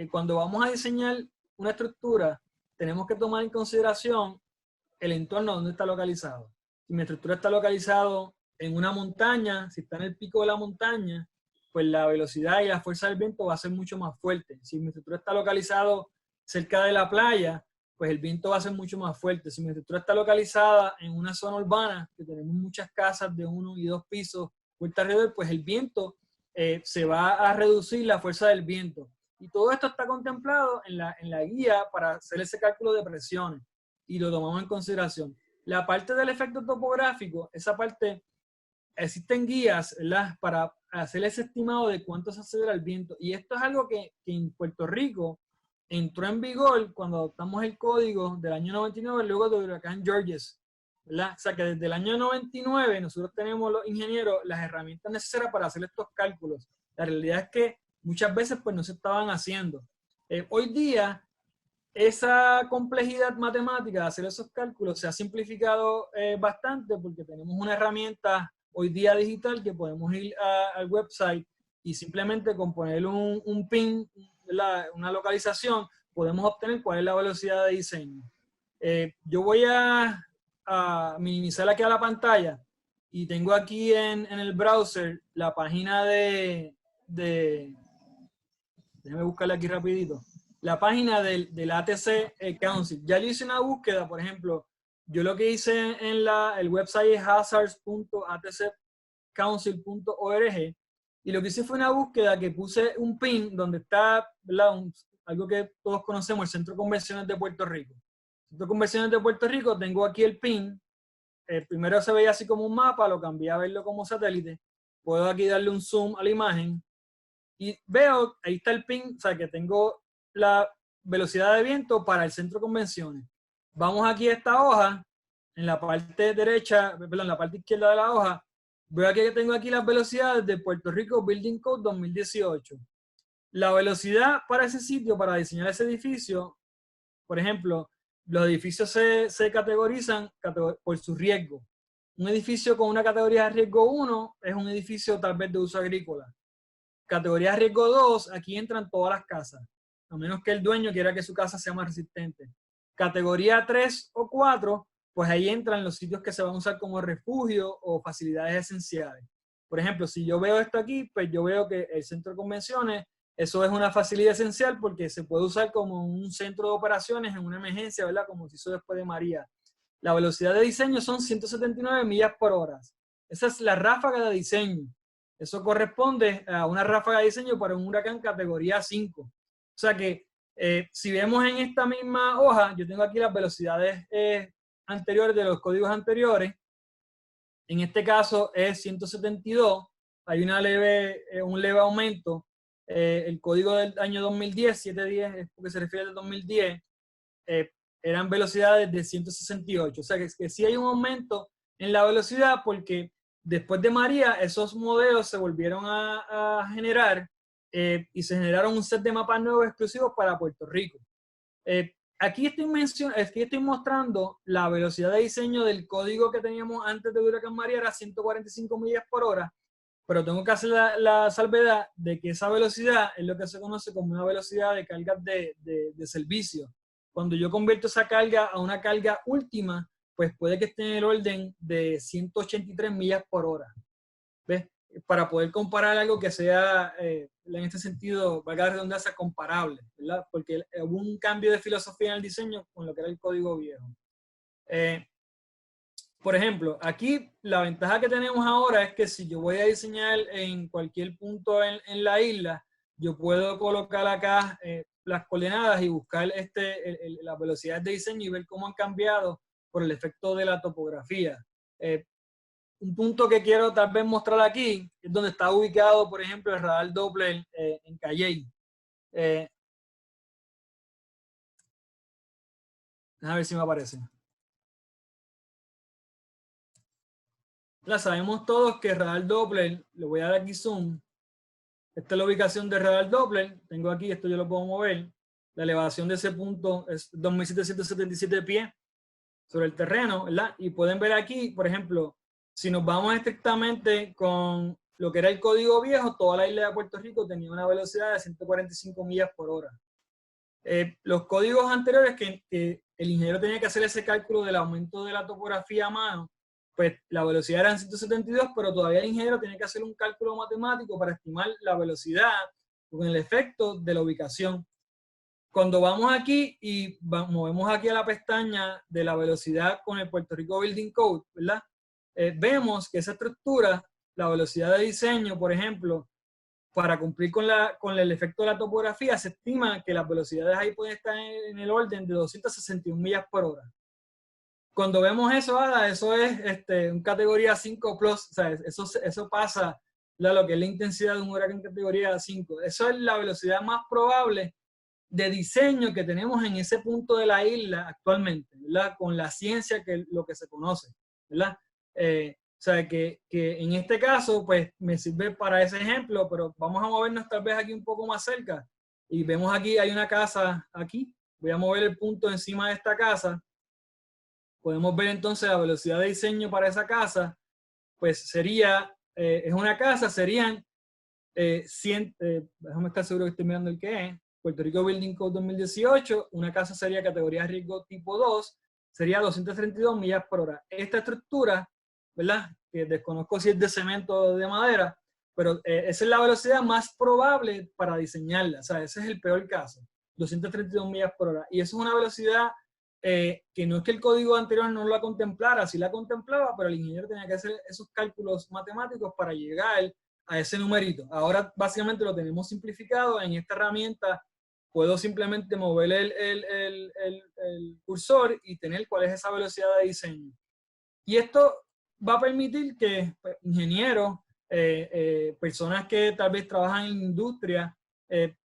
cuando vamos a diseñar una estructura, tenemos que tomar en consideración el entorno donde está localizado. Si mi estructura está localizado en una montaña, si está en el pico de la montaña, pues la velocidad y la fuerza del viento va a ser mucho más fuerte. Si mi estructura está localizado cerca de la playa, pues el viento va a ser mucho más fuerte. Si mi estructura está localizada en una zona urbana, que tenemos muchas casas de 1 y 2 pisos vuelta alrededor, pues el viento se va a reducir la fuerza del viento. Y todo esto está contemplado en la guía para hacer ese cálculo de presiones y lo tomamos en consideración. La parte del efecto topográfico, esa parte, existen guías, ¿verdad?, para hacer ese estimado de cuánto se acelera el viento. Y esto es algo que en Puerto Rico entró en vigor cuando adoptamos el código del año 99, luego del huracán Georges, ¿verdad? O sea que desde el año 99 nosotros tenemos los ingenieros las herramientas necesarias para hacer estos cálculos. La realidad es que muchas veces pues no se estaban haciendo. Hoy día esa complejidad matemática de hacer esos cálculos se ha simplificado bastante porque tenemos una herramienta hoy día digital que podemos ir al website y simplemente con poner un pin, una localización, podemos obtener cuál es la velocidad de diseño. Yo voy a minimizar aquí a la pantalla y tengo aquí en el browser la página déjame buscarla aquí rapidito, la página del ATC Council. Ya yo hice una búsqueda, por ejemplo, yo lo que hice en el website es hazards.atccouncil.org y lo que hice fue una búsqueda que puse un pin donde está, ¿verdad? Algo que todos conocemos, el Centro de Convenciones de Puerto Rico. Centro de Convenciones de Puerto Rico, tengo aquí el pin. Primero se veía así como un mapa, lo cambié a verlo como satélite. Puedo aquí darle un zoom a la imagen y veo, ahí está el pin, o sea que tengo la velocidad de viento para el Centro de Convenciones. Vamos aquí a esta hoja, en la parte derecha, perdón, en la parte izquierda de la hoja, veo aquí que tengo aquí las velocidades de Puerto Rico Building Code 2018. La velocidad para ese sitio, para diseñar ese edificio, por ejemplo, los edificios se categorizan por su riesgo. Un edificio con una categoría de riesgo 1 es un edificio tal vez de uso agrícola. Categoría de riesgo 2, aquí entran todas las casas, a menos que el dueño quiera que su casa sea más resistente. Categoría 3 o 4, pues ahí entran los sitios que se van a usar como refugio o facilidades esenciales. Por ejemplo, si yo veo esto aquí, pues yo veo que el centro de convenciones, eso es una facilidad esencial porque se puede usar como un centro de operaciones en una emergencia, ¿verdad? Como se hizo después de María. La velocidad de diseño son 179 millas por hora. Esa es la ráfaga de diseño. Eso corresponde a una ráfaga de diseño para un huracán categoría 5. O sea que si vemos en esta misma hoja, yo tengo aquí las velocidades anteriores de los códigos anteriores. En este caso es 172. Hay un leve aumento. El código del año 2010, 710, es porque se refiere al 2010, eran velocidades de 168. O sea que sí hay un aumento en la velocidad porque después de María, esos modelos se volvieron a generar y se generaron un set de mapas nuevos exclusivos para Puerto Rico. Aquí estoy mostrando la velocidad de diseño del código que teníamos antes de Huracán María, era 145 millas por hora, pero tengo que hacer la salvedad de que esa velocidad es lo que se conoce como una velocidad de cargas de servicio. Cuando yo convierto esa carga a una carga última, pues puede que esté en el orden de 183 millas por hora. ¿Ves? Para poder comparar algo que sea, en este sentido, valga la redundancia, comparable, ¿verdad? Porque hubo un cambio de filosofía en el diseño con lo que era el código viejo. Por ejemplo, aquí la ventaja que tenemos ahora es que si yo voy a diseñar en cualquier punto en la isla, yo puedo colocar acá las coordenadas y buscar las velocidades de diseño y ver cómo han cambiado por el efecto de la topografía. Un punto que quiero tal vez mostrar aquí es donde está ubicado, por ejemplo, el radar Doppler en Calley. A ver si me aparece. Sabemos todos que el radar Doppler, le voy a dar aquí zoom. Esta es la ubicación del radar Doppler. Tengo aquí, esto yo lo puedo mover. La elevación de ese punto es 2.777 pies sobre el terreno, ¿verdad? Y pueden ver aquí, por ejemplo, si nos vamos estrictamente con lo que era el código viejo, toda la isla de Puerto Rico tenía una velocidad de 145 millas por hora. Los códigos anteriores que el ingeniero tenía que hacer ese cálculo del aumento de la topografía a mano, pues la velocidad eran 172, pero todavía el ingeniero tenía que hacer un cálculo matemático para estimar la velocidad con el efecto de la ubicación. Cuando vamos aquí y movemos aquí a la pestaña de la velocidad con el Puerto Rico Building Code, ¿verdad? Vemos que esa estructura, la velocidad de diseño, por ejemplo, para cumplir con el efecto de la topografía, se estima que las velocidades ahí pueden estar en el orden de 261 millas por hora. Cuando vemos eso, eso es un categoría 5 plus, o sea, eso pasa lo que es la intensidad de un huracán categoría 5. Eso es la velocidad más probable de diseño que tenemos en ese punto de la isla actualmente, ¿verdad? Con la ciencia, que lo que se conoce, ¿verdad? O sea, que en este caso, pues me sirve para ese ejemplo, pero vamos a movernos tal vez aquí un poco más cerca. Y vemos aquí, hay una casa aquí. Voy a mover el punto encima de esta casa. Podemos ver entonces la velocidad de diseño para esa casa. Pues sería, es una casa, serían 100, déjame estar seguro que estoy mirando el que es. Puerto Rico Building Code 2018, una casa sería categoría de riesgo tipo 2, sería 232 millas por hora. Esta estructura, ¿verdad? Que desconozco si es de cemento o de madera, pero esa es la velocidad más probable para diseñarla. O sea, ese es el peor caso, 232 millas por hora. Y eso es una velocidad que no es que el código anterior no la contemplara, sí la contemplaba, pero el ingeniero tenía que hacer esos cálculos matemáticos para llegar a ese numerito. Ahora básicamente lo tenemos simplificado en esta herramienta. Puedo simplemente mover el cursor y tener cuál es esa velocidad de diseño. Y esto va a permitir que pues, ingenieros, personas que tal vez trabajan en industria,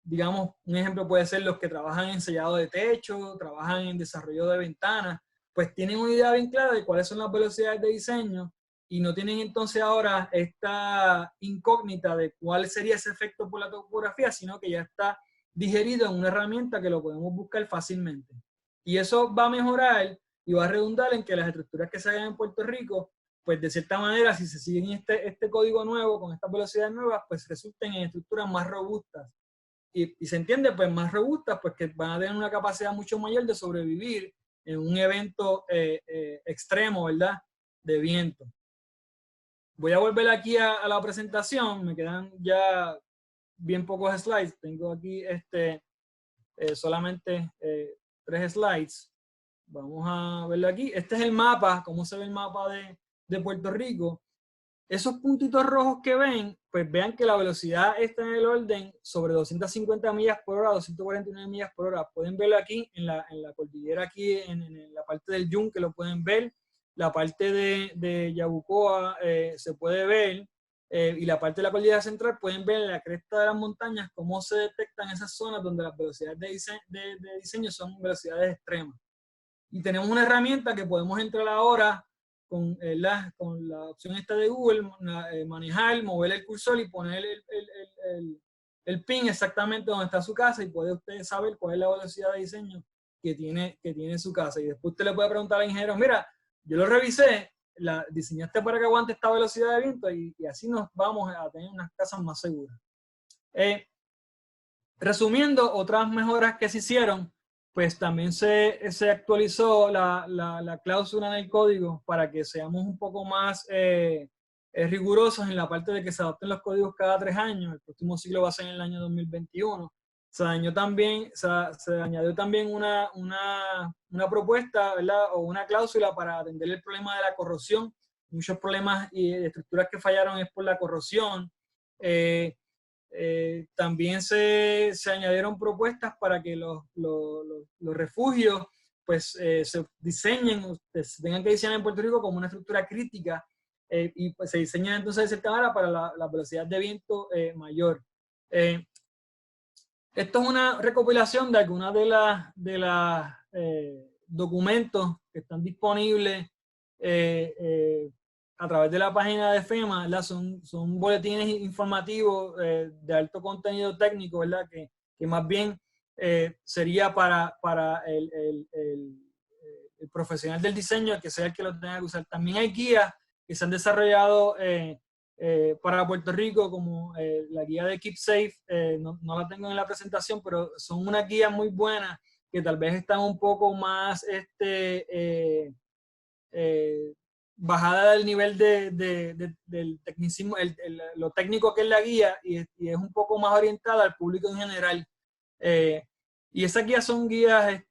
digamos, un ejemplo puede ser los que trabajan en sellado de techo, trabajan en desarrollo de ventanas, pues tienen una idea bien clara de cuáles son las velocidades de diseño y no tienen entonces ahora esta incógnita de cuál sería ese efecto por la topografía, sino que ya está digerido en una herramienta que lo podemos buscar fácilmente. Y eso va a mejorar y va a redundar en que las estructuras que se hagan en Puerto Rico, pues de cierta manera, si se siguen este código nuevo, con estas velocidades nuevas, pues resulten en estructuras más robustas. Y se entiende, pues más robustas, pues que van a tener una capacidad mucho mayor de sobrevivir en un evento extremo, ¿verdad? De viento. Voy a volver aquí a la presentación, me quedan ya bien pocos slides, tengo aquí solamente 3 slides. Vamos a verlo aquí. Este es el mapa, cómo se ve el mapa de Puerto Rico. Esos puntitos rojos que ven, pues vean que la velocidad está en el orden sobre 250 millas por hora, 249 millas por hora. Pueden verlo aquí en la cordillera, aquí en la parte del Yunque lo pueden ver. La parte de Yabucoa se puede ver. Y la parte de la cordillera central pueden ver en la cresta de las montañas cómo se detectan esas zonas donde las velocidades de diseño son velocidades extremas. Y tenemos una herramienta que podemos entrar ahora con la opción esta de Google, manejar, mover el cursor y poner el pin exactamente donde está su casa y puede usted saber cuál es la velocidad de diseño que tiene su casa. Y después usted le puede preguntar al ingeniero, mira, yo lo revisé, diseñaste para que aguante esta velocidad de viento y así nos vamos a tener unas casas más seguras. Resumiendo, otras mejoras que se hicieron, pues también se actualizó la cláusula en el código para que seamos un poco más rigurosos en la parte de que se adopten los códigos cada 3 años. El próximo ciclo va a ser en el año 2021. Se añadió también una propuesta, ¿verdad? O una cláusula para atender el problema de la corrosión. Muchos problemas y estructuras que fallaron es por la corrosión. También se añadieron propuestas para que los refugios pues, se diseñen, se tengan que diseñar en Puerto Rico como una estructura crítica y pues, se diseñan entonces de cierta manera para la velocidad de viento mayor. Esto es una recopilación de algunas de las documentos que están disponibles a través de la página de FEMA, ¿verdad? Son boletines informativos de alto contenido técnico, ¿verdad? Que más bien sería para el profesional del diseño, que sea el que lo tenga que usar. También hay guías que se han desarrollado para Puerto Rico, como la guía de Keep Safe, no la tengo en la presentación, pero son unas guías muy buenas que tal vez están un poco más bajada del nivel del tecnicismo, lo técnico que es la guía, y es un poco más orientada al público en general. Y esas guías son guías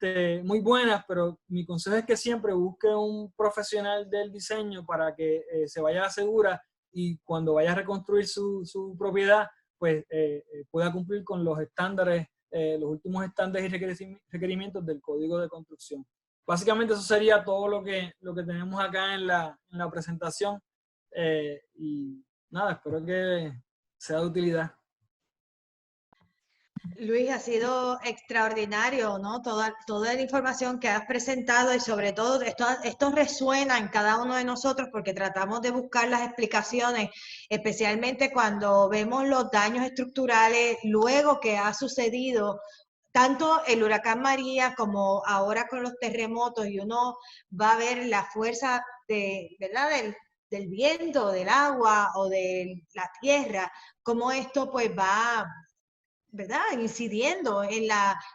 muy buenas, pero mi consejo es que siempre busque un profesional del diseño para que se vaya segura y cuando vaya a reconstruir su propiedad, pues pueda cumplir con los estándares, los últimos estándares y requerimientos del Código de Construcción. Básicamente eso sería todo lo que tenemos acá en la presentación. Y nada, espero que sea de utilidad. Luis, ha sido extraordinario, ¿no? Toda la información que has presentado y sobre todo esto resuena en cada uno de nosotros porque tratamos de buscar las explicaciones, especialmente cuando vemos los daños estructurales luego que ha sucedido tanto el huracán María como ahora con los terremotos, y uno va a ver la fuerza ¿verdad? del viento, del agua o de la tierra, cómo esto pues va ¿verdad? Incidiendo en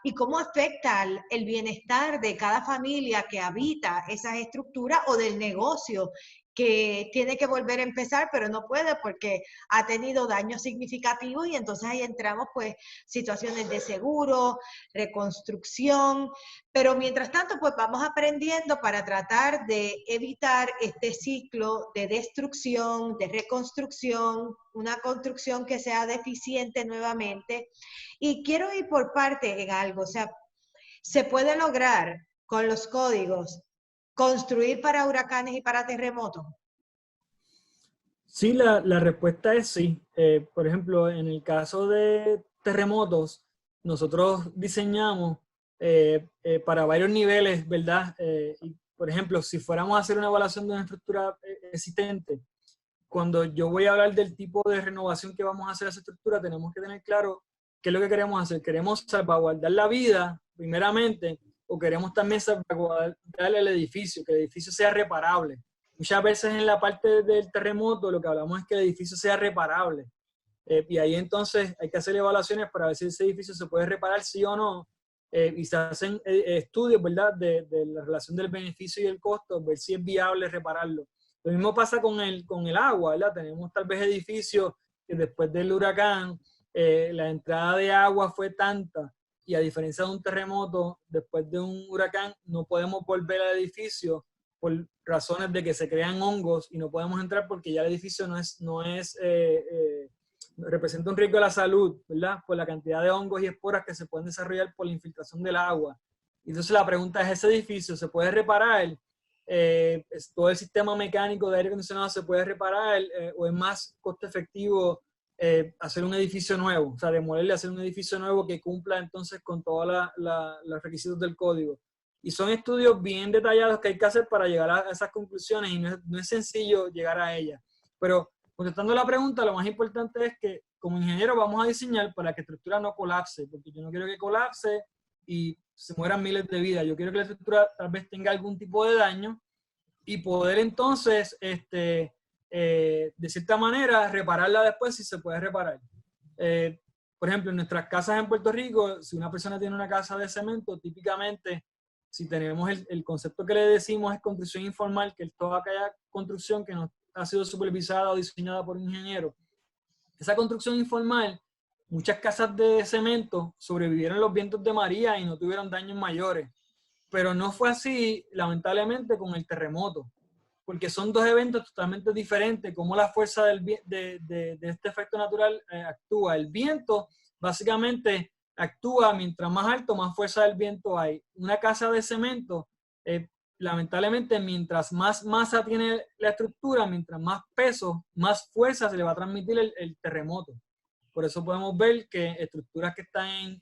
y cómo afecta el bienestar de cada familia que habita esas estructuras o del negocio que tiene que volver a empezar, pero no puede porque ha tenido daños significativos y entonces ahí entramos pues situaciones de seguro, reconstrucción, pero mientras tanto pues vamos aprendiendo para tratar de evitar este ciclo de destrucción, de reconstrucción, una construcción que sea deficiente nuevamente. Y quiero ir por parte en algo, o sea, se puede lograr con los códigos construir para huracanes y para terremotos. Sí, la respuesta es sí. Por ejemplo, en el caso de terremotos, nosotros diseñamos para varios niveles, ¿verdad? Y, por ejemplo, si fuéramos a hacer una evaluación de una estructura existente, cuando yo voy a hablar del tipo de renovación que vamos a hacer a esa estructura, tenemos que tener claro qué es lo que queremos hacer. ¿Queremos salvaguardar la vida, primeramente, o queremos también salvaguardar el edificio, que el edificio sea reparable? Muchas veces en la parte del terremoto lo que hablamos es que el edificio sea reparable. Y ahí entonces hay que hacer evaluaciones para ver si ese edificio se puede reparar, sí o no. Y se hacen estudios, ¿verdad?, de la relación del beneficio y el costo, ver si es viable repararlo. Lo mismo pasa con el agua, ¿verdad? Tenemos tal vez edificios que después del huracán la entrada de agua fue tanta y a diferencia de un terremoto, después de un huracán no podemos volver al edificio por razones de que se crean hongos y no podemos entrar porque ya el edificio representa un riesgo a la salud, ¿verdad? Por la cantidad de hongos y esporas que se pueden desarrollar por la infiltración del agua. Entonces la pregunta es, ¿ese edificio se puede reparar? ¿Todo el sistema mecánico de aire acondicionado se puede reparar o es más costo efectivo hacer un edificio nuevo? O sea, demolerle, hacer un edificio nuevo que cumpla entonces con todos los requisitos del código. Y son estudios bien detallados que hay que hacer para llegar a esas conclusiones y no es sencillo llegar a ellas. Pero contestando la pregunta, lo más importante es que como ingeniero vamos a diseñar para que la estructura no colapse, porque yo no quiero que colapse y se mueran miles de vidas. Yo quiero que la estructura tal vez tenga algún tipo de daño y poder entonces, de cierta manera, repararla después si se puede reparar. Por ejemplo, en nuestras casas en Puerto Rico, si una persona tiene una casa de cemento, típicamente, si tenemos el concepto que le decimos es construcción informal, que es toda aquella construcción que no ha sido supervisada o diseñada por un ingeniero. Esa construcción informal, muchas casas de cemento sobrevivieron los vientos de María y no tuvieron daños mayores. Pero no fue así, lamentablemente, con el terremoto, porque son dos eventos totalmente diferentes, como la fuerza de este efecto natural actúa. El viento, básicamente, actúa mientras más alto, más fuerza del viento hay. Una casa de cemento, lamentablemente, mientras más masa tiene la estructura, mientras más peso, más fuerza se le va a transmitir el terremoto. Por eso podemos ver que estructuras que están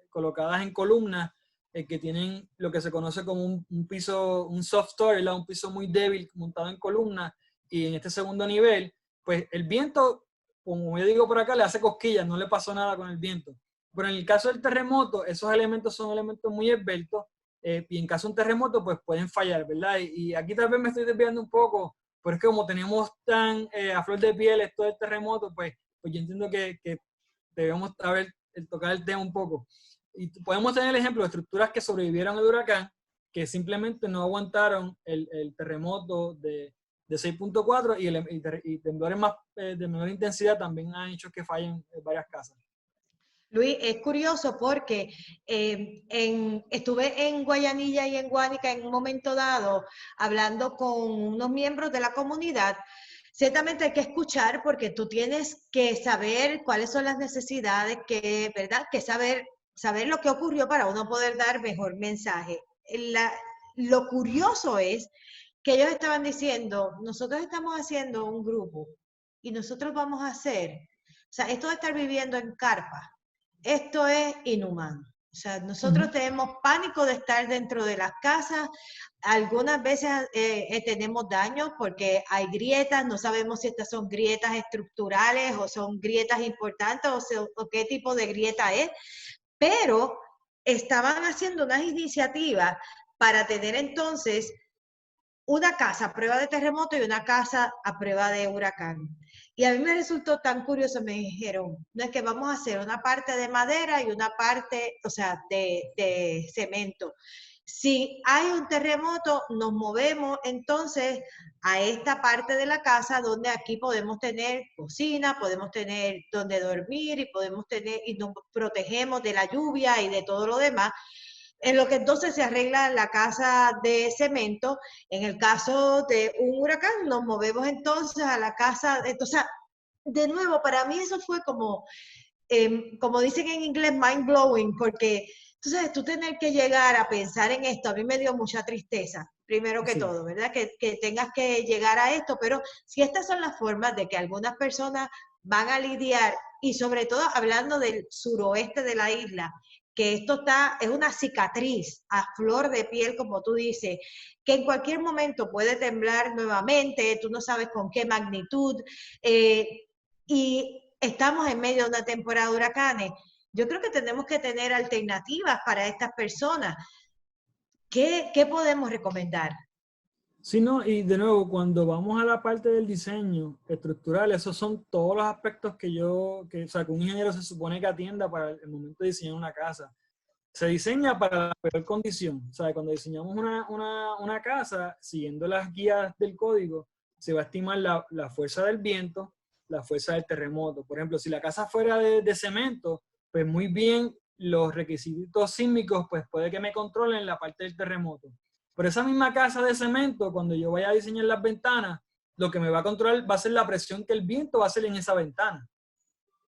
colocadas en columnas, que tienen lo que se conoce como un piso, un soft story, un piso muy débil montado en columnas, y en este segundo nivel, pues el viento, como yo digo por acá, le hace cosquillas, no le pasó nada con el viento. Pero en el caso del terremoto, esos elementos son elementos muy esbeltos, y en caso de un terremoto, pues pueden fallar, ¿verdad? Y aquí tal vez me estoy desviando un poco, pero es que como tenemos tan a flor de piel esto del terremoto, pues yo entiendo que debemos tocar el tema un poco. Y podemos tener el ejemplo de estructuras que sobrevivieron al huracán, que simplemente no aguantaron el terremoto de 6.4 y temblores de menor intensidad también han hecho que fallen varias casas. Luis, es curioso porque estuve en Guayanilla y en Guánica en un momento dado hablando con unos miembros de la comunidad. Ciertamente hay que escuchar porque tú tienes que saber cuáles son las necesidades, ¿verdad? Que saber lo que ocurrió para uno poder dar mejor mensaje. Lo curioso es que ellos estaban diciendo, nosotros estamos haciendo un grupo y nosotros vamos a hacer, o sea, esto de estar viviendo en carpa, esto es inhumano. O sea, nosotros tenemos pánico de estar dentro de las casas. Algunas veces tenemos daños porque hay grietas, no sabemos si estas son grietas estructurales o son grietas importantes o qué tipo de grieta es, pero estaban haciendo unas iniciativas para tener entonces una casa a prueba de terremoto y una casa a prueba de huracán. Y a mí me resultó tan curioso, me dijeron, no es que vamos a hacer una parte de madera y una parte, o sea, de cemento. Si hay un terremoto, nos movemos entonces a esta parte de la casa donde aquí podemos tener cocina, podemos tener donde dormir y podemos tener, y nos protegemos de la lluvia y de todo lo demás. En lo que entonces se arregla la casa de cemento. En el caso de un huracán, nos movemos entonces a la casa, entonces, de nuevo, para mí eso fue como dicen en inglés, mind blowing, porque entonces tú tener que llegar a pensar en esto, a mí me dio mucha tristeza, primero que todo, ¿verdad? Que tengas que llegar a esto, pero si estas son las formas de que algunas personas van a lidiar, y sobre todo hablando del suroeste de la isla, que esto es una cicatriz a flor de piel, como tú dices, que en cualquier momento puede temblar nuevamente, tú no sabes con qué magnitud, y estamos en medio de una temporada de huracanes. Yo creo que tenemos que tener alternativas para estas personas. ¿Qué podemos recomendar? Sí, no, y de nuevo, cuando vamos a la parte del diseño estructural, esos son todos los aspectos o sea, que un ingeniero se supone que atienda para el momento de diseñar una casa. Se diseña para la peor condición. O sea, cuando diseñamos una casa, siguiendo las guías del código, se va a estimar la fuerza del viento, la fuerza del terremoto. Por ejemplo, si la casa fuera de cemento, pues muy bien, los requisitos sísmicos, pues puede que me controlen la parte del terremoto. Pero esa misma casa de cemento, cuando yo vaya a diseñar las ventanas, lo que me va a controlar va a ser la presión que el viento va a hacer en esa ventana.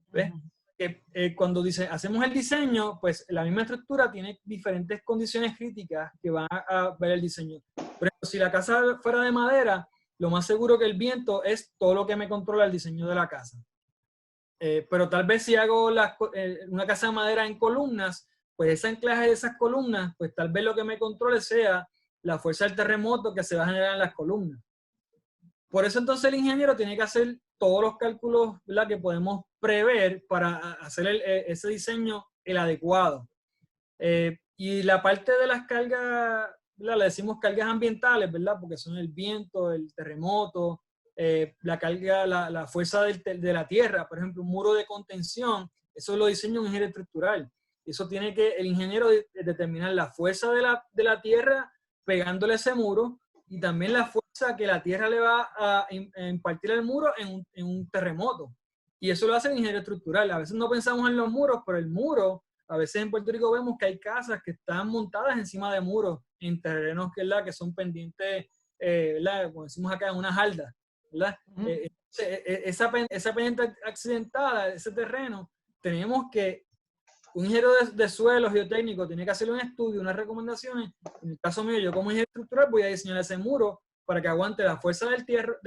¿Ves? Que cuando hacemos el diseño, pues la misma estructura tiene diferentes condiciones críticas que van a ver el diseño. Por ejemplo, si la casa fuera de madera, lo más seguro que el viento es todo lo que me controla el diseño de la casa. Pero tal vez si hago una casa de madera en columnas, pues ese anclaje de esas columnas, pues tal vez lo que me controle sea la fuerza del terremoto que se va a generar en las columnas. Por eso entonces el ingeniero tiene que hacer todos los cálculos, ¿verdad?, que podemos prever para hacer ese diseño el adecuado. Y la parte de las cargas, ¿verdad?, le decimos cargas ambientales, ¿verdad?, porque son el viento, el terremoto, la carga, la fuerza de la tierra. Por ejemplo, un muro de contención, eso lo diseña un ingeniero estructural. Eso tiene que el ingeniero determinar la fuerza de la tierra pegándole ese muro, y también la fuerza que la tierra le va a impartir al muro en un terremoto. Y eso lo hace el ingeniero estructural. A veces no pensamos en los muros, pero el muro, a veces en Puerto Rico vemos que hay casas que están montadas encima de muros en terrenos que son pendientes, ¿verdad?, como decimos acá, en una halda, ¿verdad? Esa pendiente accidentada, ese terreno, tenemos que un ingeniero de suelo geotécnico tiene que hacer un estudio, unas recomendaciones. En el caso mío, yo como ingeniero estructural voy a diseñar ese muro para que aguante la fuerza de la tierra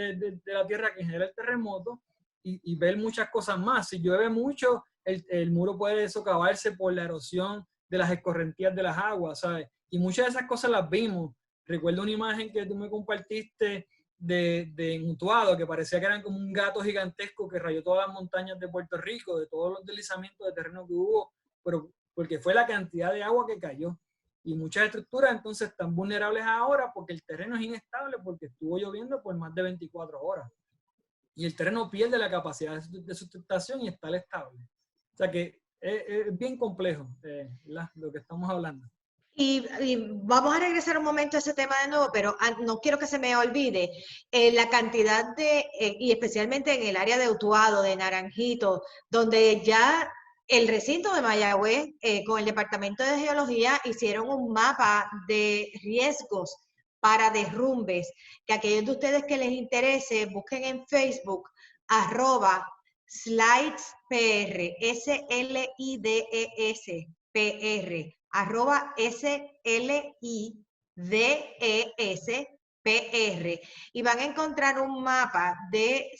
que genera el terremoto y ver muchas cosas más. Si llueve mucho, el muro puede socavarse por la erosión de las escorrentías de las aguas, ¿sabes? Y muchas de esas cosas las vimos. Recuerdo una imagen que tú me compartiste de Utuado, que parecía que eran como un gato gigantesco que rayó todas las montañas de Puerto Rico, de todos los deslizamientos de terreno que hubo, pero porque fue la cantidad de agua que cayó. Y muchas estructuras entonces están vulnerables ahora porque el terreno es inestable, porque estuvo lloviendo por más de 24 horas. Y el terreno pierde la capacidad de sustentación y está estable. O sea que es bien complejo lo que estamos hablando. Y vamos a regresar un momento a ese tema de nuevo, pero no quiero que se me olvide la cantidad y especialmente en el área de Utuado, de Naranjito, donde ya el recinto de Mayagüez con el Departamento de Geología hicieron un mapa de riesgos para derrumbes, que aquellos de ustedes que les interese, busquen en Facebook @SlidesPR, SLIDES @SLIDESPR, y van a encontrar un mapa de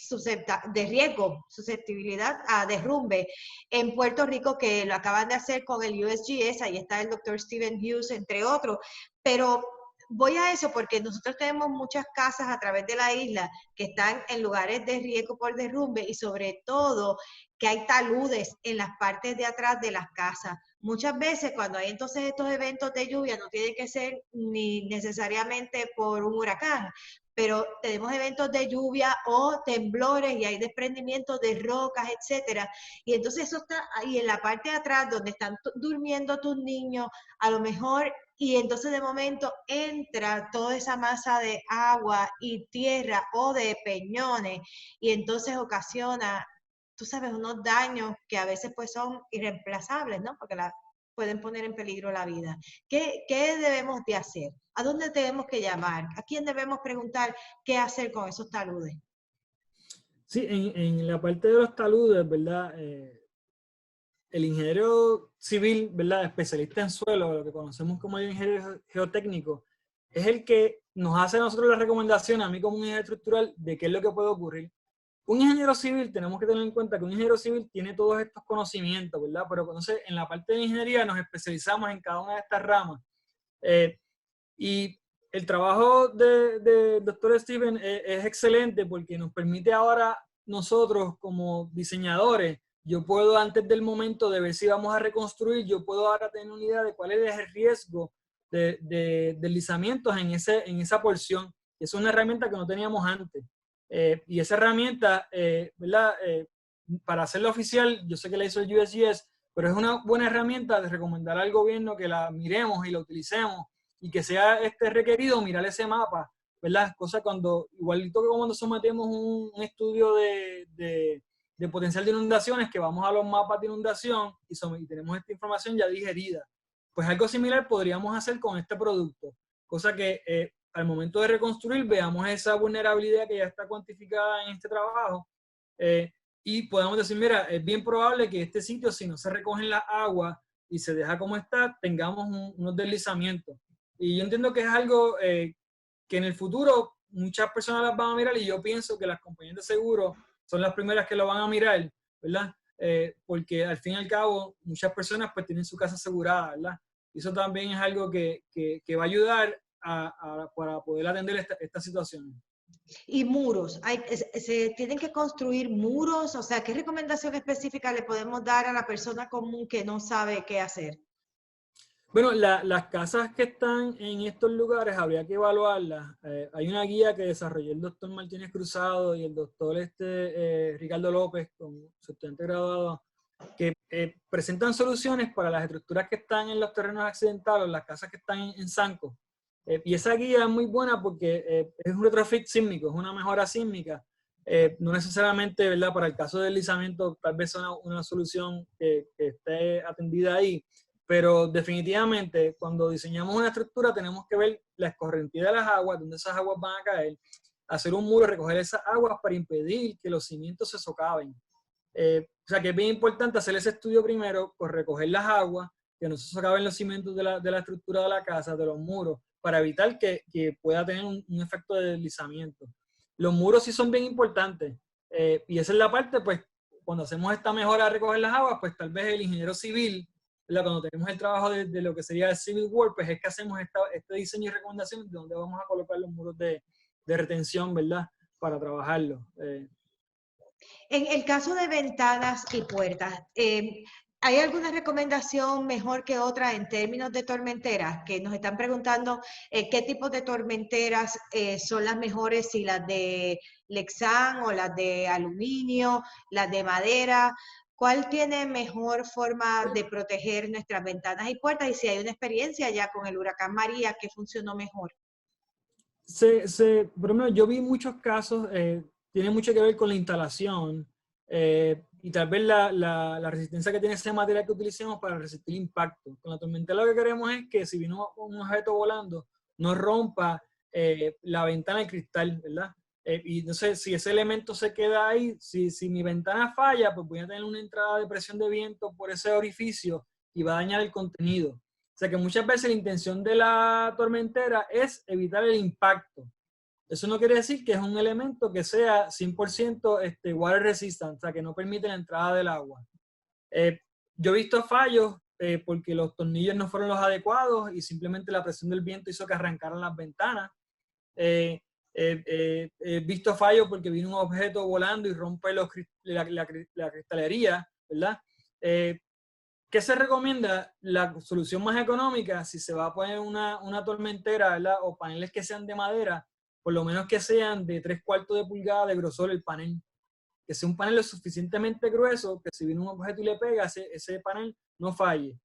riesgo, susceptibilidad a derrumbe en Puerto Rico, que lo acaban de hacer con el USGS. Ahí está el doctor Stephen Hughes, entre otros, pero voy a eso porque nosotros tenemos muchas casas a través de la isla que están en lugares de riesgo por derrumbe y sobre todo que hay taludes en las partes de atrás de las casas. Muchas veces cuando hay entonces estos eventos de lluvia, no tiene que ser ni necesariamente por un huracán, pero tenemos eventos de lluvia o temblores y hay desprendimientos de rocas, etcétera. Y entonces eso está ahí en la parte de atrás donde están durmiendo tus niños, a lo mejor, y entonces de momento entra toda esa masa de agua y tierra o de peñones y entonces ocasiona, tú sabes, unos daños que a veces pues son irreemplazables, ¿no? Porque pueden poner en peligro la vida. ¿Qué debemos de hacer? ¿A dónde tenemos que llamar? ¿A quién debemos preguntar qué hacer con esos taludes? Sí, en la parte de los taludes, ¿verdad? El ingeniero civil, ¿verdad? Especialista en suelo, lo que conocemos como el ingeniero geotécnico, es el que nos hace a nosotros la recomendación, a mí como un ingeniero estructural, de qué es lo que puede ocurrir. Un ingeniero civil, tenemos que tener en cuenta que un ingeniero civil tiene todos estos conocimientos, ¿verdad? Pero entonces en la parte de ingeniería nos especializamos en cada una de estas ramas. Y el trabajo de Dr. Steven es excelente porque nos permite ahora nosotros como diseñadores, yo puedo antes del momento de ver si vamos a reconstruir, yo puedo ahora tener una idea de cuál es el riesgo de deslizamientos en esa porción. Es una herramienta que no teníamos antes. Y esa herramienta, ¿verdad? Para hacerla oficial, yo sé que la hizo el USGS, pero es una buena herramienta de recomendar al gobierno que la miremos y la utilicemos y que sea requerido mirar ese mapa, ¿verdad? Cosa cuando, igualito que cuando sometemos un estudio de potencial de inundaciones, que vamos a los mapas de inundación y tenemos esta información ya digerida. Pues algo similar podríamos hacer con este producto, cosa que al momento de reconstruir veamos esa vulnerabilidad que ya está cuantificada en este trabajo y podemos decir, mira, es bien probable que este sitio, si no se recogen las aguas y se deja como está, tengamos unos deslizamientos. Y yo entiendo que es algo que en el futuro muchas personas las van a mirar y yo pienso que las compañías de seguro son las primeras que lo van a mirar, ¿verdad? Porque al fin y al cabo muchas personas pues tienen su casa asegurada, ¿verdad? Y eso también es algo que va a ayudar para poder atender esta situación. Y muros, ¿se tienen que construir muros? O sea, ¿qué recomendación específica le podemos dar a la persona común que no sabe qué hacer? Bueno, las casas que están en estos lugares habría que evaluarlas. Hay una guía que desarrolló el doctor Martínez Cruzado y el doctor Ricardo López, con su estudiante graduado, que presentan soluciones para las estructuras que están en los terrenos accidentados, las casas que están en Sanco. Y esa guía es muy buena porque es un retrofit sísmico, es una mejora sísmica. No necesariamente, ¿verdad? Para el caso del deslizamiento, tal vez una solución que esté atendida ahí. Pero definitivamente, cuando diseñamos una estructura, tenemos que ver la escorrentía de las aguas, dónde esas aguas van a caer, hacer un muro, recoger esas aguas para impedir que los cimientos se socaven. O sea que es bien importante hacer ese estudio primero, por recoger las aguas, que no se socaven los cimientos de la estructura de la casa, de los muros, para evitar que pueda tener un efecto de deslizamiento. Los muros sí son bien importantes. Y esa es la parte, pues, cuando hacemos esta mejora de recoger las aguas, pues tal vez el ingeniero civil, cuando tenemos el trabajo de lo que sería el civil work, pues es que hacemos este diseño y recomendación de dónde vamos a colocar los muros de retención, ¿verdad? Para trabajarlo. En el caso de ventanas y puertas, ¿hay alguna recomendación mejor que otra en términos de tormenteras? Que nos están preguntando qué tipos de tormenteras son las mejores, si las de Lexan o las de aluminio, las de madera. ¿Cuál tiene mejor forma de proteger nuestras ventanas y puertas? Y si hay una experiencia ya con el huracán María, ¿qué funcionó mejor? Por ejemplo, yo vi muchos casos, tiene mucho que ver con la instalación y tal vez la resistencia que tiene ese material que utilicemos para resistir impacto. Con la tormentera lo que queremos es que si vino un objeto volando, no rompa la ventana de cristal, ¿verdad? Y entonces, si ese elemento se queda ahí, si mi ventana falla, pues voy a tener una entrada de presión de viento por ese orificio y va a dañar el contenido. O sea que muchas veces la intención de la tormentera es evitar el impacto. Eso no quiere decir que es un elemento que sea 100% water resistant, o sea que no permite la entrada del agua. Yo he visto fallos porque los tornillos no fueron los adecuados y simplemente la presión del viento hizo que arrancaran las ventanas. He visto fallos porque viene un objeto volando y rompe la cristalería, ¿verdad? ¿Qué se recomienda? La solución más económica, si se va a poner una tormentera, ¿verdad? O paneles que sean de madera, por lo menos que sean de 3/4 de pulgada de grosor el panel. Que sea un panel lo suficientemente grueso que si viene un objeto y le pega, ese panel no falle.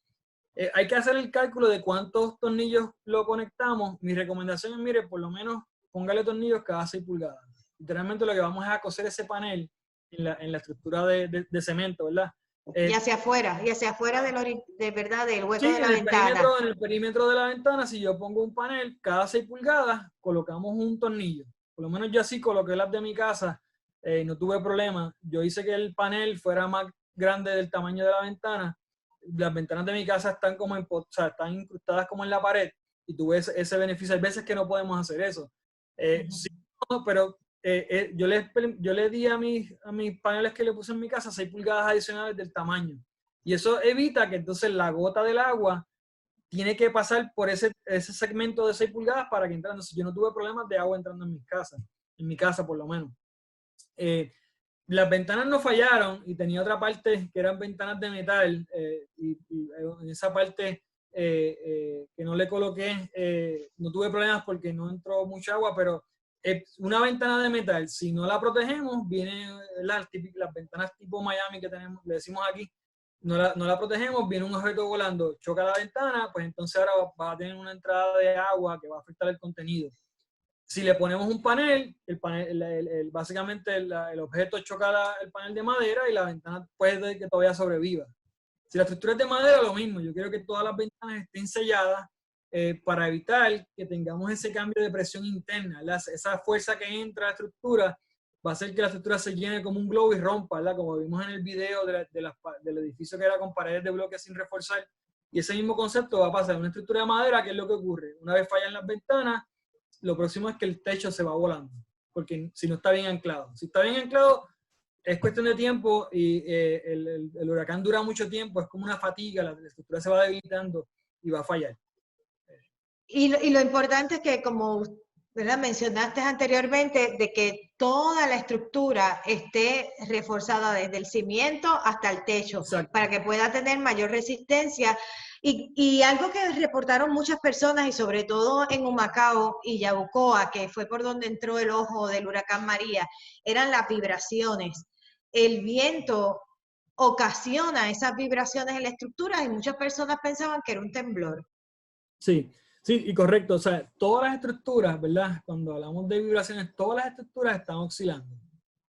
Hay que hacer el cálculo de cuántos tornillos lo conectamos. Mi recomendación es, mire, por lo menos póngale tornillos cada 6 pulgadas. Literalmente lo que vamos es a coser ese panel en la estructura de cemento, ¿verdad? Y hacia afuera de verdad, del hueco Sí, de la ventana. en el perímetro de la ventana, si yo pongo un panel, cada 6 pulgadas colocamos un tornillo. Por lo menos yo así coloqué las de mi casa, no tuve problema. Yo hice que el panel fuera más grande del tamaño de la ventana. Las ventanas de mi casa están como están incrustadas como en la pared y tuve ese beneficio. Hay veces que no podemos hacer eso. Sí, no, pero yo le di a mis paneles que le puse en mi casa 6 pulgadas adicionales del tamaño. Y eso evita que entonces la gota del agua tiene que pasar por ese segmento de 6 pulgadas para que entre. Entonces yo no tuve problemas de agua entrando en mi casa por lo menos. Las ventanas no fallaron y tenía otra parte que eran ventanas de metal y en esa parte que no le coloqué, no tuve problemas porque no entró mucha agua, pero una ventana de metal, si no la protegemos, vienen las ventanas tipo Miami que tenemos, le decimos aquí, no la protegemos, viene un objeto volando, choca la ventana, pues entonces ahora va a tener una entrada de agua que va a afectar el contenido. Si le ponemos un panel, básicamente el objeto choca el panel de madera y la ventana puede que todavía sobreviva. Si la estructura es de madera, lo mismo. Yo quiero que todas las ventanas estén selladas para evitar que tengamos ese cambio de presión interna. Esa fuerza que entra a la estructura va a hacer que la estructura se llene como un globo y rompa, ¿verdad? Como vimos en el video del edificio que era con paredes de bloques sin reforzar. Y ese mismo concepto va a pasar en una estructura de madera. ¿Qué es lo que ocurre? Una vez fallan las ventanas, lo próximo es que el techo se va volando, porque si no está bien anclado. Si está bien anclado, es cuestión de tiempo y el huracán dura mucho tiempo, es como una fatiga, la estructura se va debilitando y va a fallar. Y lo importante es que, como ¿verdad? Mencionaste anteriormente, de que toda la estructura esté reforzada desde el cimiento hasta el techo. Exacto. Para que pueda tener mayor resistencia. Y algo que reportaron muchas personas, y sobre todo en Humacao y Yabucoa, que fue por donde entró el ojo del huracán María, eran las vibraciones. El viento ocasiona esas vibraciones en la estructura y muchas personas pensaban que era un temblor. Sí, sí, y correcto. O sea, todas las estructuras, ¿verdad? Cuando hablamos de vibraciones, todas las estructuras están oscilando.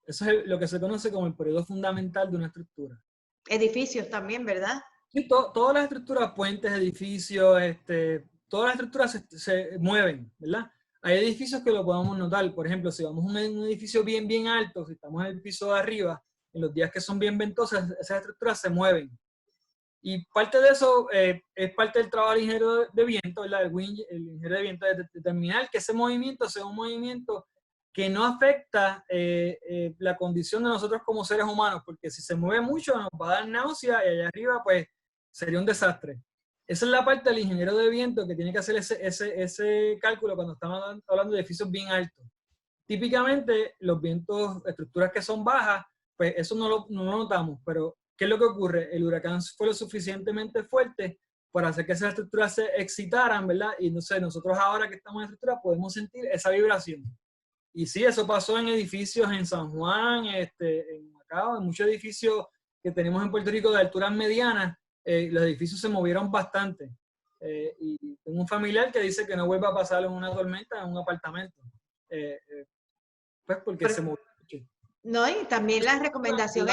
Eso es lo que se conoce como el periodo fundamental de una estructura. Edificios también, ¿verdad? Sí, todas las estructuras, puentes, edificios, todas las estructuras se mueven, ¿verdad? Hay edificios que lo podemos notar. Por ejemplo, si vamos a un edificio bien, bien alto, si estamos en el piso de arriba, en los días que son bien ventosos, esas estructuras se mueven. Y parte de eso es parte del trabajo del ingeniero de viento, ¿verdad? El ingeniero de viento, de determinar que ese movimiento sea un movimiento que no afecta la condición de nosotros como seres humanos, porque si se mueve mucho nos va a dar náusea y allá arriba pues sería un desastre. Esa es la parte del ingeniero de viento que tiene que hacer ese cálculo cuando estamos hablando de edificios bien altos. Típicamente los vientos, estructuras que son bajas, pues eso no lo notamos, pero ¿qué es lo que ocurre? El huracán fue lo suficientemente fuerte para hacer que esas estructuras se excitaran, ¿verdad? Y no sé, nosotros ahora que estamos en estructura podemos sentir esa vibración. Y sí, eso pasó en edificios en San Juan, en Macao, en muchos edificios que tenemos en Puerto Rico de alturas medianas, los edificios se movieron bastante. Y tengo un familiar que dice que no vuelva a pasar en una tormenta en un apartamento. Pues porque se movió mucho. No, y también la recomendación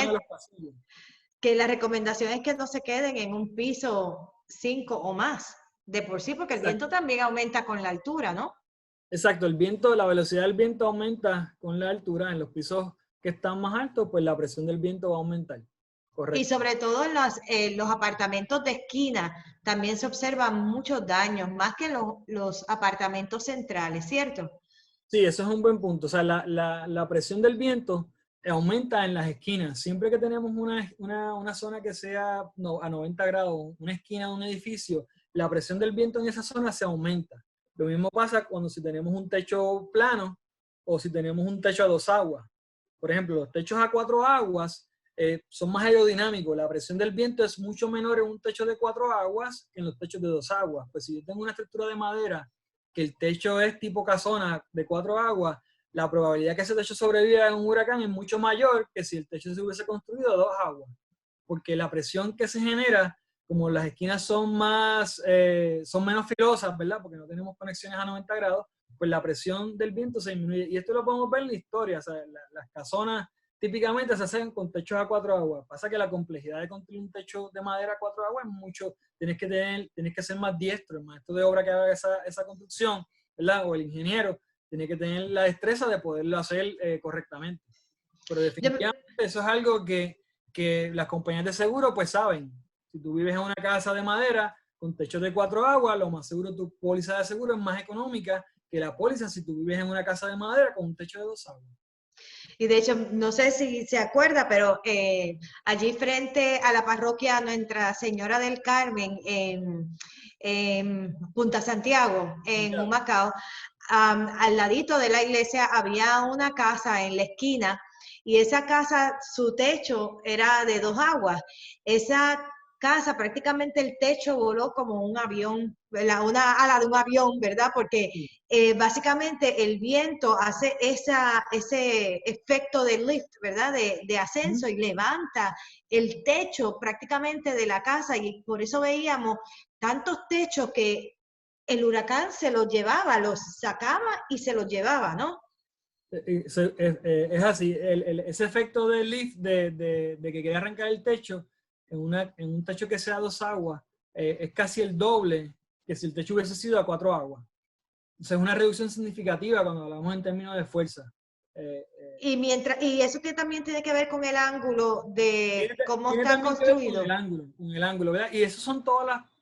es que no se queden en un piso 5 o más, de por sí, porque el viento también aumenta con la altura, ¿no? Exacto, el viento, la velocidad del viento aumenta con la altura. En los pisos que están más altos, pues la presión del viento va a aumentar. Correcto. Y sobre todo en los apartamentos de esquina también se observan muchos daños, más que los apartamentos centrales, ¿cierto? Sí, eso es un buen punto. O sea, la presión del viento aumenta en las esquinas. Siempre que tenemos una zona que sea a 90 grados, una esquina de un edificio, la presión del viento en esa zona se aumenta. Lo mismo pasa cuando si tenemos un techo plano o si tenemos un techo a 2 aguas. Por ejemplo, los techos a 4 aguas son más aerodinámicos. La presión del viento es mucho menor en un techo de 4 aguas que en los techos de 2 aguas. Pues si yo tengo una estructura de madera que el techo es tipo casona de 4 aguas, la probabilidad que ese techo sobreviva en un huracán es mucho mayor que si el techo se hubiese construido a 2 aguas. Porque la presión que se genera, como las esquinas son menos filosas, ¿verdad? Porque no tenemos conexiones a 90 grados, pues la presión del viento se disminuye. Y esto lo podemos ver en la historia. O sea, las casonas típicamente se hacen con techos a 4 aguas. Pasa que la complejidad de construir un techo de madera a 4 aguas es mucho. Tienes que ser más diestro. El maestro de obra que haga esa construcción, ¿verdad? O el ingeniero, tiene que tener la destreza de poderlo hacer correctamente. Pero definitivamente eso es algo que las compañías de seguro pues saben. Si tú vives en una casa de madera con techo de 4 aguas, lo más seguro tu póliza de seguro es más económica que la póliza si tú vives en una casa de madera con un techo de 2 aguas. Y de hecho, no sé si se acuerda, pero allí frente a la parroquia Nuestra Señora del Carmen, en Punta Santiago, en Humacao, al ladito de la iglesia había una casa en la esquina y esa casa, su techo era de 2 aguas. Esa casa, prácticamente el techo voló como un avión, una ala de un avión, ¿verdad? Porque básicamente el viento hace ese efecto de lift, ¿verdad? De ascenso y levanta el techo prácticamente de la casa y por eso veíamos tantos techos que el huracán se los llevaba, los sacaba y se los llevaba, ¿no? Es así, ese efecto del lift de que quería arrancar el techo en un techo que sea 2 aguas es casi el doble que si el techo hubiese sido a 4 aguas. O sea, es una reducción significativa cuando hablamos en términos de fuerza. Y eso también tiene que ver con el ángulo de cómo está construido. Con el ángulo, ¿verdad? Y eso son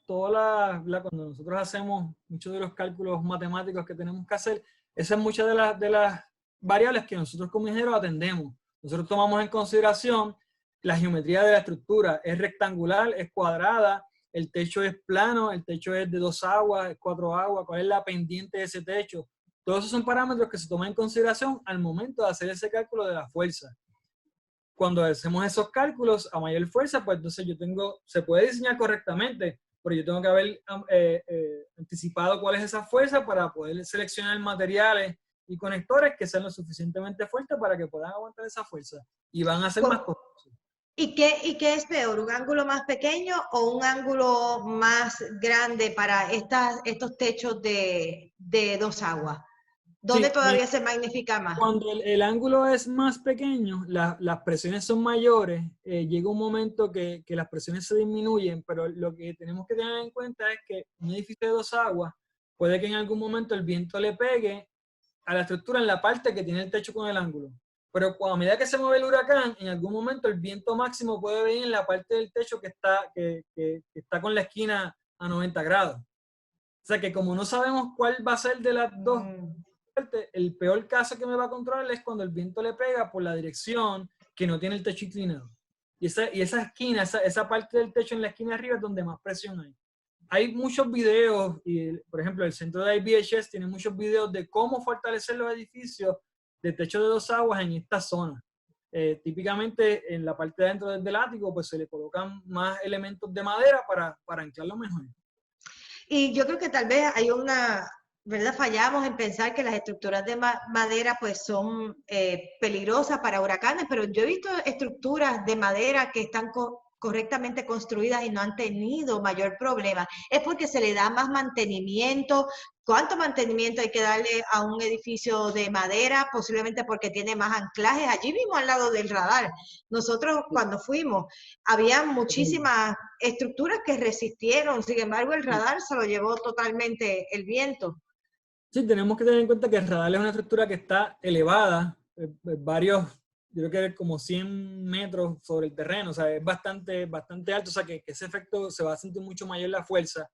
cuando nosotros hacemos muchos de los cálculos matemáticos que tenemos que hacer, esas son muchas de las variables que nosotros como ingenieros atendemos. Nosotros tomamos en consideración la geometría de la estructura. ¿Es rectangular? ¿Es cuadrada? ¿El techo es plano? ¿El techo es de 2 aguas? ¿Es 4 aguas? ¿Cuál es la pendiente de ese techo? Todos esos son parámetros que se toman en consideración al momento de hacer ese cálculo de la fuerza. Cuando hacemos esos cálculos a mayor fuerza, pues entonces se puede diseñar correctamente, pero yo tengo que haber anticipado cuál es esa fuerza para poder seleccionar materiales y conectores que sean lo suficientemente fuertes para que puedan aguantar esa fuerza y van a ser más costosos. ¿Y qué es peor, un ángulo más pequeño o un ángulo más grande para estos techos de 2 aguas? ¿Dónde Sí, todavía se magnifica más? Cuando el ángulo es más pequeño, las presiones son mayores, llega un momento que las presiones se disminuyen, pero lo que tenemos que tener en cuenta es que un edificio de 2 aguas puede que en algún momento el viento le pegue a la estructura en la parte que tiene el techo con el ángulo. Pero a medida que se mueve el huracán, en algún momento el viento máximo puede venir en la parte del techo que está con la esquina a 90 grados. O sea que como no sabemos cuál va a ser de las dos, el peor caso que me va a controlar es cuando el viento le pega por la dirección que no tiene el techo inclinado. Y esa esquina, esa parte del techo en la esquina de arriba es donde más presión hay. Hay muchos videos, y por ejemplo el centro de IBHS tiene muchos videos de cómo fortalecer los edificios de techo de 2 aguas en esta zona. Típicamente en la parte de adentro del ático pues se le colocan más elementos de madera para anclarlo mejor. Y yo creo que tal vez hay ¿verdad? Fallamos en pensar que las estructuras de madera pues son peligrosas para huracanes, pero yo he visto estructuras de madera que están correctamente construidas y no han tenido mayor problema. Es porque se le da más mantenimiento. ¿Cuánto mantenimiento hay que darle a un edificio de madera? Posiblemente porque tiene más anclajes. Allí mismo al lado del radar. Nosotros cuando fuimos, había muchísimas estructuras que resistieron. Sin embargo, el radar se lo llevó totalmente el viento. Sí, tenemos que tener en cuenta que el radar es una estructura que está elevada, yo creo que como 100 metros sobre el terreno, o sea, es bastante alto, o sea, que ese efecto se va a sentir mucho mayor la fuerza.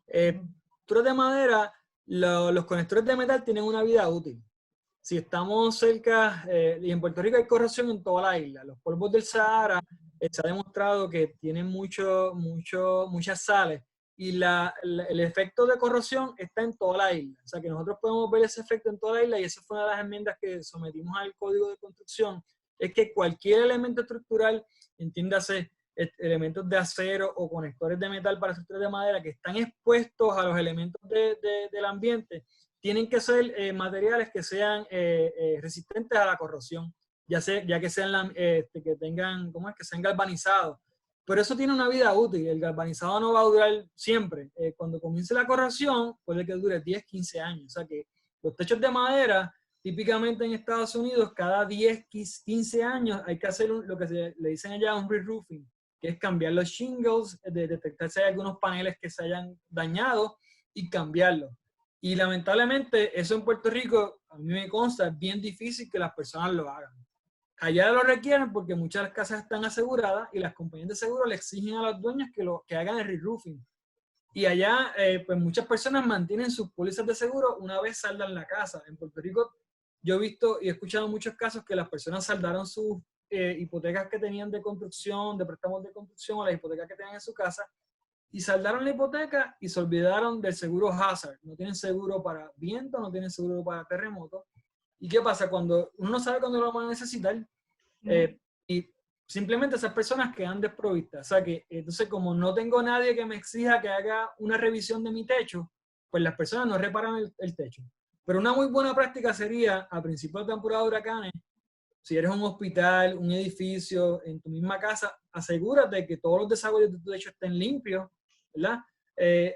Estructuras de madera, los conectores de metal tienen una vida útil. si estamos cerca, y en Puerto Rico hay corrosión en toda la isla. Los polvos del Sahara se ha demostrado que tienen muchas sales y el efecto de corrosión está en toda la isla. O sea que nosotros podemos ver ese efecto en toda la isla y esa fue una de las enmiendas que sometimos al Código de Construcción, es que cualquier elemento estructural, entiéndase, elementos de acero o conectores de metal para estructuras de madera que están expuestos a los elementos del ambiente, tienen que ser materiales que sean resistentes a la corrosión, ya que sean que tengan, ¿cómo es? Que sean galvanizados. Pero eso tiene una vida útil. El galvanizado no va a durar siempre. Cuando comience la corrosión, puede que dure 10, 15 años. O sea que los techos de madera, típicamente en Estados Unidos, cada 10, 15 años hay que hacer lo que le dicen allá un re-roofing, que es cambiar los shingles, detectar si hay algunos paneles que se hayan dañado y cambiarlos. Y lamentablemente eso en Puerto Rico, a mí me consta, es bien difícil que las personas lo hagan. Allá lo requieren porque muchas casas están aseguradas y las compañías de seguro le exigen a los dueños que hagan el re-roofing. Y allá, pues muchas personas mantienen sus pólizas de seguro una vez saldan la casa. En Puerto Rico yo he visto y he escuchado muchos casos que las personas saldaron sus hipotecas que tenían de construcción, de préstamos de construcción o las hipotecas que tenían en su casa, y saldaron la hipoteca y se olvidaron del seguro hazard. No tienen seguro para viento, no tienen seguro para terremoto. ¿Y qué pasa? Cuando uno no sabe cuándo lo van a necesitar, y simplemente esas personas quedan desprovistas. O sea que, entonces, como no tengo nadie que me exija que haga una revisión de mi techo, pues las personas no reparan el techo. Pero una muy buena práctica sería, a principios de temporada de huracanes, si eres un hospital, un edificio, en tu misma casa, asegúrate que todos los desagües de tu techo estén limpios, ¿verdad?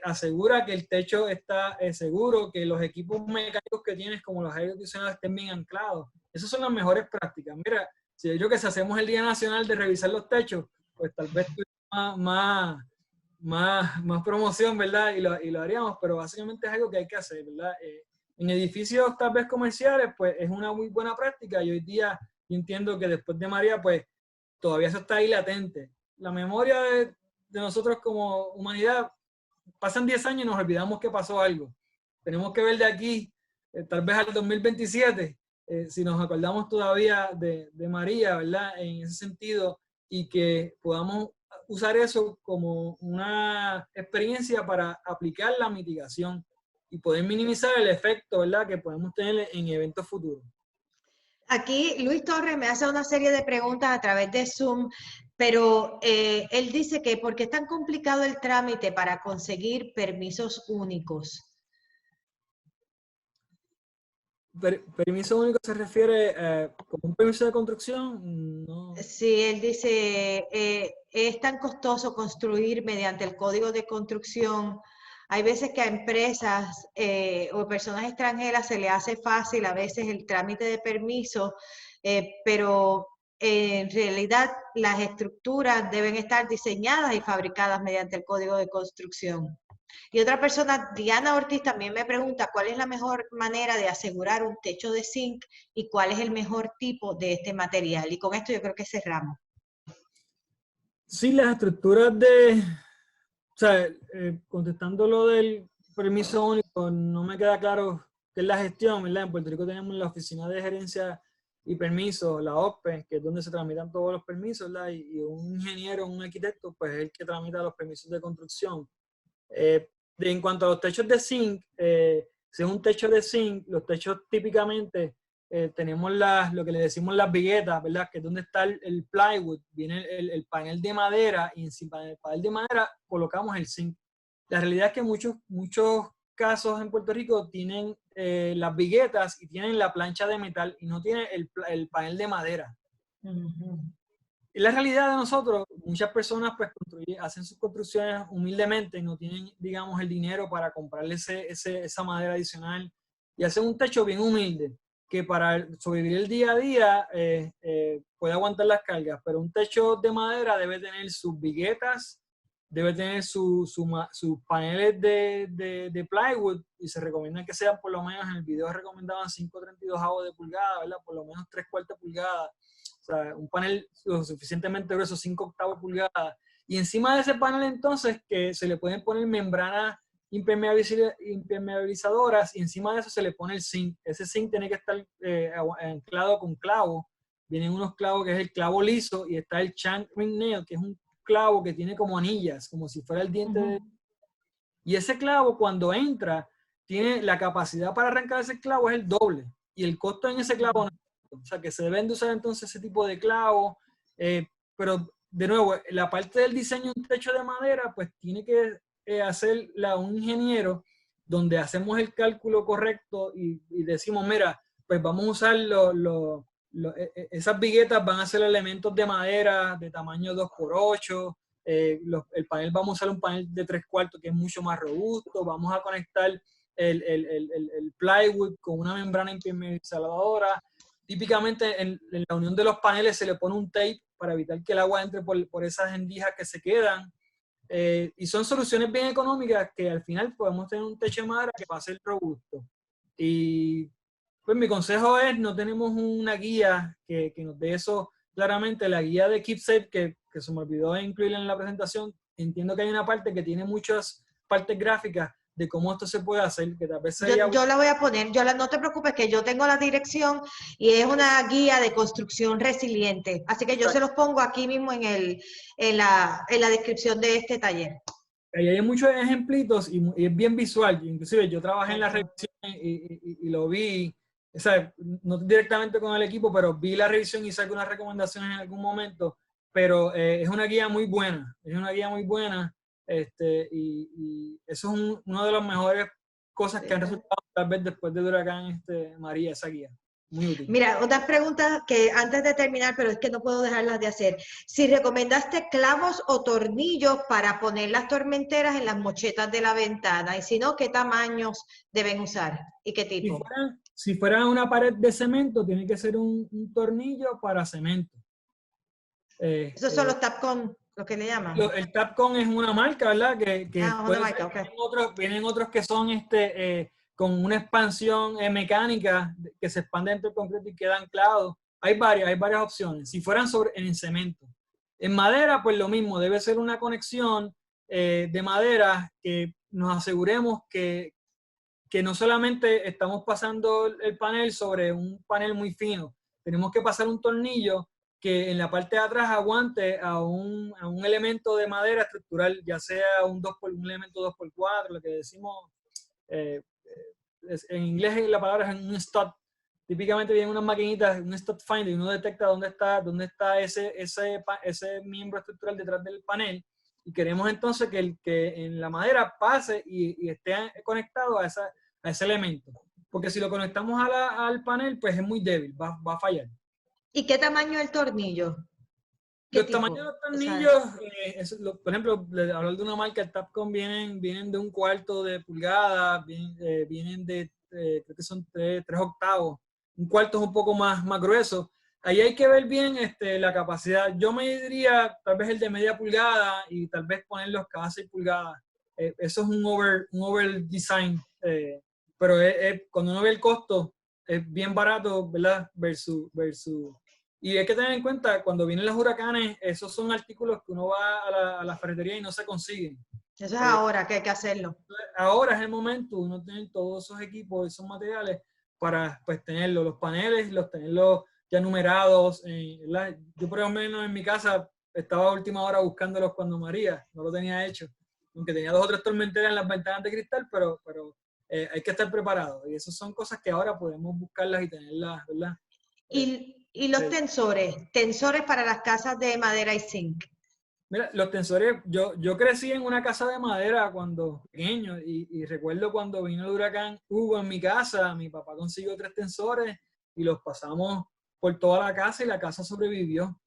Asegura que el techo está seguro, que los equipos mecánicos que tienes, como los aire acondicionados, estén bien anclados. Esas son las mejores prácticas. Mira, si yo creo que si hacemos el Día Nacional de revisar los techos, pues tal vez más promoción, ¿verdad? Y lo haríamos, pero básicamente es algo que hay que hacer, ¿verdad? En edificios tal vez comerciales, pues es una muy buena práctica y hoy día yo entiendo que después de María, pues todavía eso está ahí latente. La memoria de nosotros como humanidad, pasan 10 años y nos olvidamos que pasó algo. Tenemos que ver de aquí, tal vez al 2027, si nos acordamos todavía de María, ¿verdad? En ese sentido, y que podamos usar eso como una experiencia para aplicar la mitigación y poder minimizar el efecto, ¿verdad?, que podemos tener en eventos futuros. Aquí Luis Torres me hace una serie de preguntas a través de Zoom, pero él dice que ¿por qué es tan complicado el trámite para conseguir permisos únicos? ¿Permiso único se refiere como un permiso de construcción? No. Sí, él dice, es tan costoso construir mediante el Código de Construcción. Hay veces que a empresas o personas extranjeras se le hace fácil a veces el trámite de permiso, pero en realidad las estructuras deben estar diseñadas y fabricadas mediante el Código de Construcción. Y otra persona, Diana Ortiz, también me pregunta cuál es la mejor manera de asegurar un techo de zinc y cuál es el mejor tipo de este material. Y con esto yo creo que cerramos. Sí, las estructuras o sea, contestando lo del permiso único, no me queda claro qué es la gestión, ¿verdad? En Puerto Rico tenemos la Oficina de Gerencia y Permisos, la OPE, que es donde se tramitan todos los permisos, ¿verdad? Y un ingeniero, un arquitecto, pues es el que tramita los permisos de construcción. En cuanto a los techos de zinc, si es un techo de zinc, los techos típicamente tenemos lo que le decimos las viguetas, ¿verdad? Que es donde está el plywood, viene el panel de madera y encima del panel de madera colocamos el zinc. La realidad es que muchos casos en Puerto Rico tienen las viguetas y tienen la plancha de metal y no tienen el panel de madera. Y la realidad de nosotros, muchas personas pues hacen sus construcciones humildemente y no tienen, digamos, el dinero para comprarle esa madera adicional y hacen un techo bien humilde que para sobrevivir el día a día puede aguantar las cargas, pero un techo de madera debe tener sus viguetas, debe tener sus paneles de plywood y se recomienda que sean por lo menos, en el video recomendaban 5/32 de pulgada, ¿verdad? Por lo menos 3/4 pulgadas. O sea, un panel lo suficientemente grueso, 5/8 pulgadas. Y encima de ese panel entonces que se le pueden poner membranas impermeabilizadoras y encima de eso se le pone el zinc. Ese zinc tiene que estar anclado con clavo. Vienen unos clavos que es el clavo liso y está el shank ring nail, que es un clavo que tiene como anillas, como si fuera el diente de... Y ese clavo cuando entra, tiene la capacidad para arrancar ese clavo es el doble. Y el costo en ese clavo no. O sea, que se deben de usar entonces ese tipo de clavo. Pero, de nuevo, la parte del diseño de un techo de madera, pues tiene que hacerla un ingeniero donde hacemos el cálculo correcto y decimos, mira, pues vamos a usar esas viguetas van a ser elementos de madera de tamaño 2x8. El panel vamos a usar un panel de 3/4 que es mucho más robusto. Vamos a conectar el plywood con una membrana impermeabilizadora. Típicamente en la unión de los paneles se le pone un tape para evitar que el agua entre por esas endijas que se quedan. Y son soluciones bien económicas que al final podemos tener un techo de madera que va a ser robusto. Y pues mi consejo es, no tenemos una guía que nos dé eso claramente. La guía de KeepSafe, que se me olvidó incluirla en la presentación, entiendo que hay una parte que tiene muchas partes gráficas de cómo esto se puede hacer, que tal vez sería... Yo la voy a poner, no te preocupes que yo tengo la dirección y es una guía de construcción resiliente. Así que yo se los pongo aquí mismo en la descripción de este taller. Ahí hay muchos ejemplitos y es bien visual. Inclusive yo trabajé en la revisión y lo vi, o sea, no directamente con el equipo, pero vi la revisión y saqué unas recomendaciones en algún momento. Pero es una guía muy buena, es una guía muy buena. Y eso es una de las mejores cosas que han resultado tal vez después del huracán María, esa guía. Muy útil. Mira, otras preguntas que antes de terminar, pero es que no puedo dejarlas de hacer. Si recomendaste clavos o tornillos para poner las tormenteras en las mochetas de la ventana, y si no, ¿qué tamaños deben usar y qué tipo? Si fuera una pared de cemento, tiene que ser un tornillo para cemento. Esos son los Tapcon, lo que le llaman. El Tapcon es una marca, ¿verdad? Una marca, okay. Vienen otros que son con una expansión mecánica que se expande dentro del concreto y queda anclado. Hay varias opciones. Si fueran en cemento. En madera, pues lo mismo. Debe ser una conexión de madera que nos aseguremos que no solamente estamos pasando el panel sobre un panel muy fino. Tenemos que pasar un tornillo que en la parte de atrás aguante a un elemento de madera estructural, ya sea un elemento 2x4, lo que decimos, en inglés la palabra es un stud. Típicamente vienen unas maquinitas, un stud finder, y uno detecta dónde está ese miembro estructural detrás del panel, y queremos entonces que en la madera pase y esté conectado a ese elemento. Porque si lo conectamos al panel, pues es muy débil, va a fallar. ¿Y qué tamaño es el tornillo? Los tamaños de los tornillos, por ejemplo, hablar de una marca, el Tapcon vienen de 1/4 de pulgada, vienen de, creo que son 3/8. 1/4 es un poco más grueso. Ahí hay que ver bien la capacidad. Yo me diría tal vez el de media pulgada y tal vez ponerlos cada 6 pulgadas. Eso es un over design. Pero cuando uno ve el costo, es bien barato, ¿verdad? Versus y hay que tener en cuenta, cuando vienen los huracanes, esos son artículos que uno va a la ferretería y no se consiguen. Eso es ahora que hay que hacerlo. Ahora es el momento, uno tiene todos esos equipos, esos materiales para pues tenerlos, los paneles, tenerlos ya numerados. Yo por lo menos en mi casa estaba a última hora buscándolos cuando María, no lo tenía hecho. Aunque tenía 2 o 3 tormenteras en las ventanas de cristal, pero hay que estar preparado. Y esas son cosas que ahora podemos buscarlas y tenerlas, ¿verdad? ¿Y los tensores para las casas de madera y zinc? Mira, los tensores, yo crecí en una casa de madera cuando pequeño y recuerdo cuando vino el huracán Hugo en mi casa, mi papá consiguió 3 tensores y los pasamos por toda la casa y la casa sobrevivió.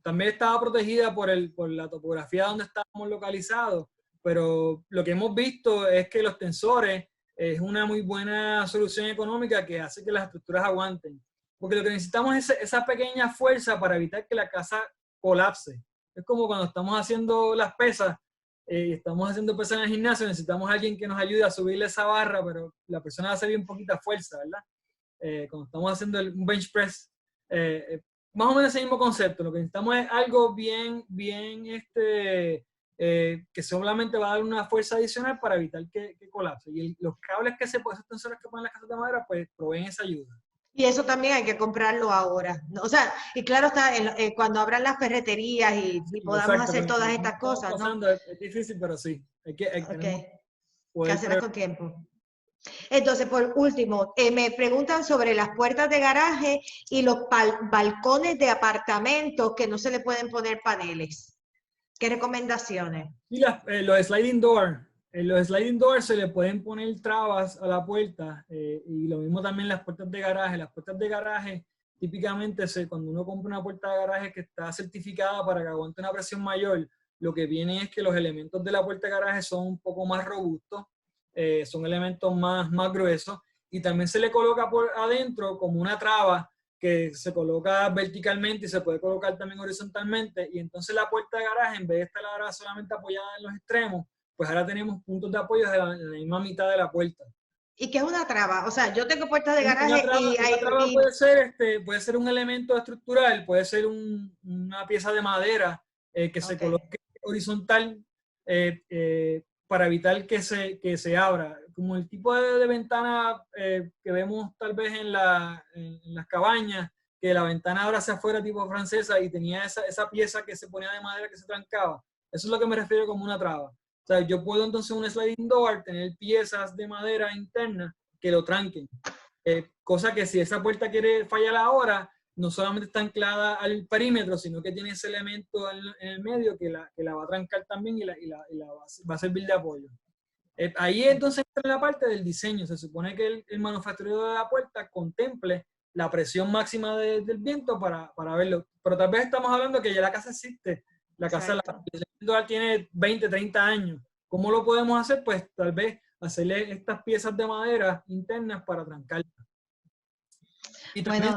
También estaba protegida por la topografía donde estábamos localizados, pero lo que hemos visto es que los tensores es una muy buena solución económica que hace que las estructuras aguanten. Porque lo que necesitamos es esa pequeña fuerza para evitar que la casa colapse. Es como cuando estamos haciendo las pesas, estamos haciendo pesas en el gimnasio, necesitamos a alguien que nos ayude a subirle esa barra, pero la persona hace bien poquita fuerza, ¿verdad? Cuando estamos haciendo un bench press, más o menos ese mismo concepto. Lo que necesitamos es algo bien que solamente va a dar una fuerza adicional para evitar que colapse. Y los cables que esos tensores que ponen las casas de madera, pues proveen esa ayuda. Y eso también hay que comprarlo ahora, ¿no? O sea, y claro está, cuando abran las ferreterías y podamos hacer todas estas cosas, ¿no? Es difícil, pero sí, hay que hacerlas con tiempo. Entonces, por último, me preguntan sobre las puertas de garaje y los balcones de apartamentos que no se le pueden poner paneles. ¿Qué recomendaciones? Y los sliding doors. En los sliding doors se le pueden poner trabas a la puerta y lo mismo también las puertas de garaje. Las puertas de garaje, típicamente, cuando uno compra una puerta de garaje que está certificada para que aguante una presión mayor, lo que viene es que los elementos de la puerta de garaje son un poco más robustos, son elementos más gruesos, y también se le coloca por adentro como una traba que se coloca verticalmente y se puede colocar también horizontalmente, y entonces la puerta de garaje, en vez de estar ahora solamente apoyada en los extremos, pues ahora tenemos puntos de apoyo en la misma mitad de la puerta. ¿Y qué es una traba? O sea, yo tengo puertas de garaje una traba puede ser un elemento estructural, puede ser una pieza de madera que se coloque horizontal para evitar que se abra. Como el tipo de ventana que vemos tal vez en las cabañas, que la ventana ahora hacia afuera tipo francesa y tenía esa pieza que se ponía de madera que se trancaba. Eso es lo que me refiero como una traba. O sea, yo puedo entonces un sliding door tener piezas de madera interna que lo tranquen. Cosa que si esa puerta quiere fallar ahora, no solamente está anclada al perímetro, sino que tiene ese elemento en el medio que la va a trancar también y va a servir de apoyo. Ahí entonces entra la parte del diseño. Se supone que el manufacturero de la puerta contemple la presión máxima del viento para verlo. Pero tal vez estamos hablando que ya la casa existe. La casa tiene 20, 30 años. ¿Cómo lo podemos hacer? Pues tal vez hacerle estas piezas de madera internas para trancarla. Y también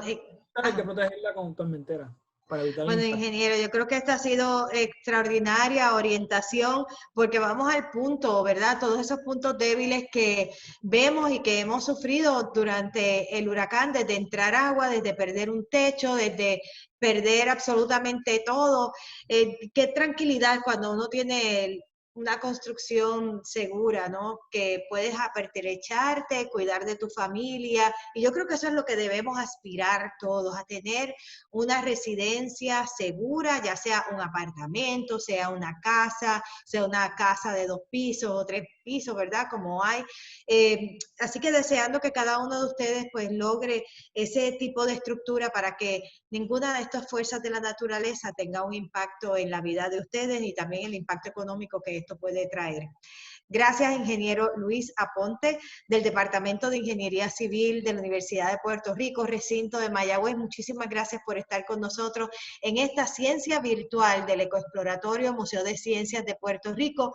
hay que protegerla con tormentera. Bueno, ingeniero, yo creo que esta ha sido extraordinaria orientación porque vamos al punto, ¿verdad? Todos esos puntos débiles que vemos y que hemos sufrido durante el huracán, desde entrar agua, desde perder un techo, desde perder absolutamente todo. Qué tranquilidad cuando uno tiene una construcción segura, ¿no? Que puedes apertrecharte, cuidar de tu familia. Y yo creo que eso es lo que debemos aspirar todos, a tener una residencia segura, ya sea un apartamento, sea una casa de 2 pisos o 3 pisos, ¿verdad? Como hay. Así que deseando que cada uno de ustedes pues logre ese tipo de estructura para que ninguna de estas fuerzas de la naturaleza tenga un impacto en la vida de ustedes y también el impacto económico que esto puede traer. Gracias, ingeniero Luis Aponte, del Departamento de Ingeniería Civil de la Universidad de Puerto Rico, recinto de Mayagüez. Muchísimas gracias por estar con nosotros en esta ciencia virtual del Ecoexploratorio Museo de Ciencias de Puerto Rico.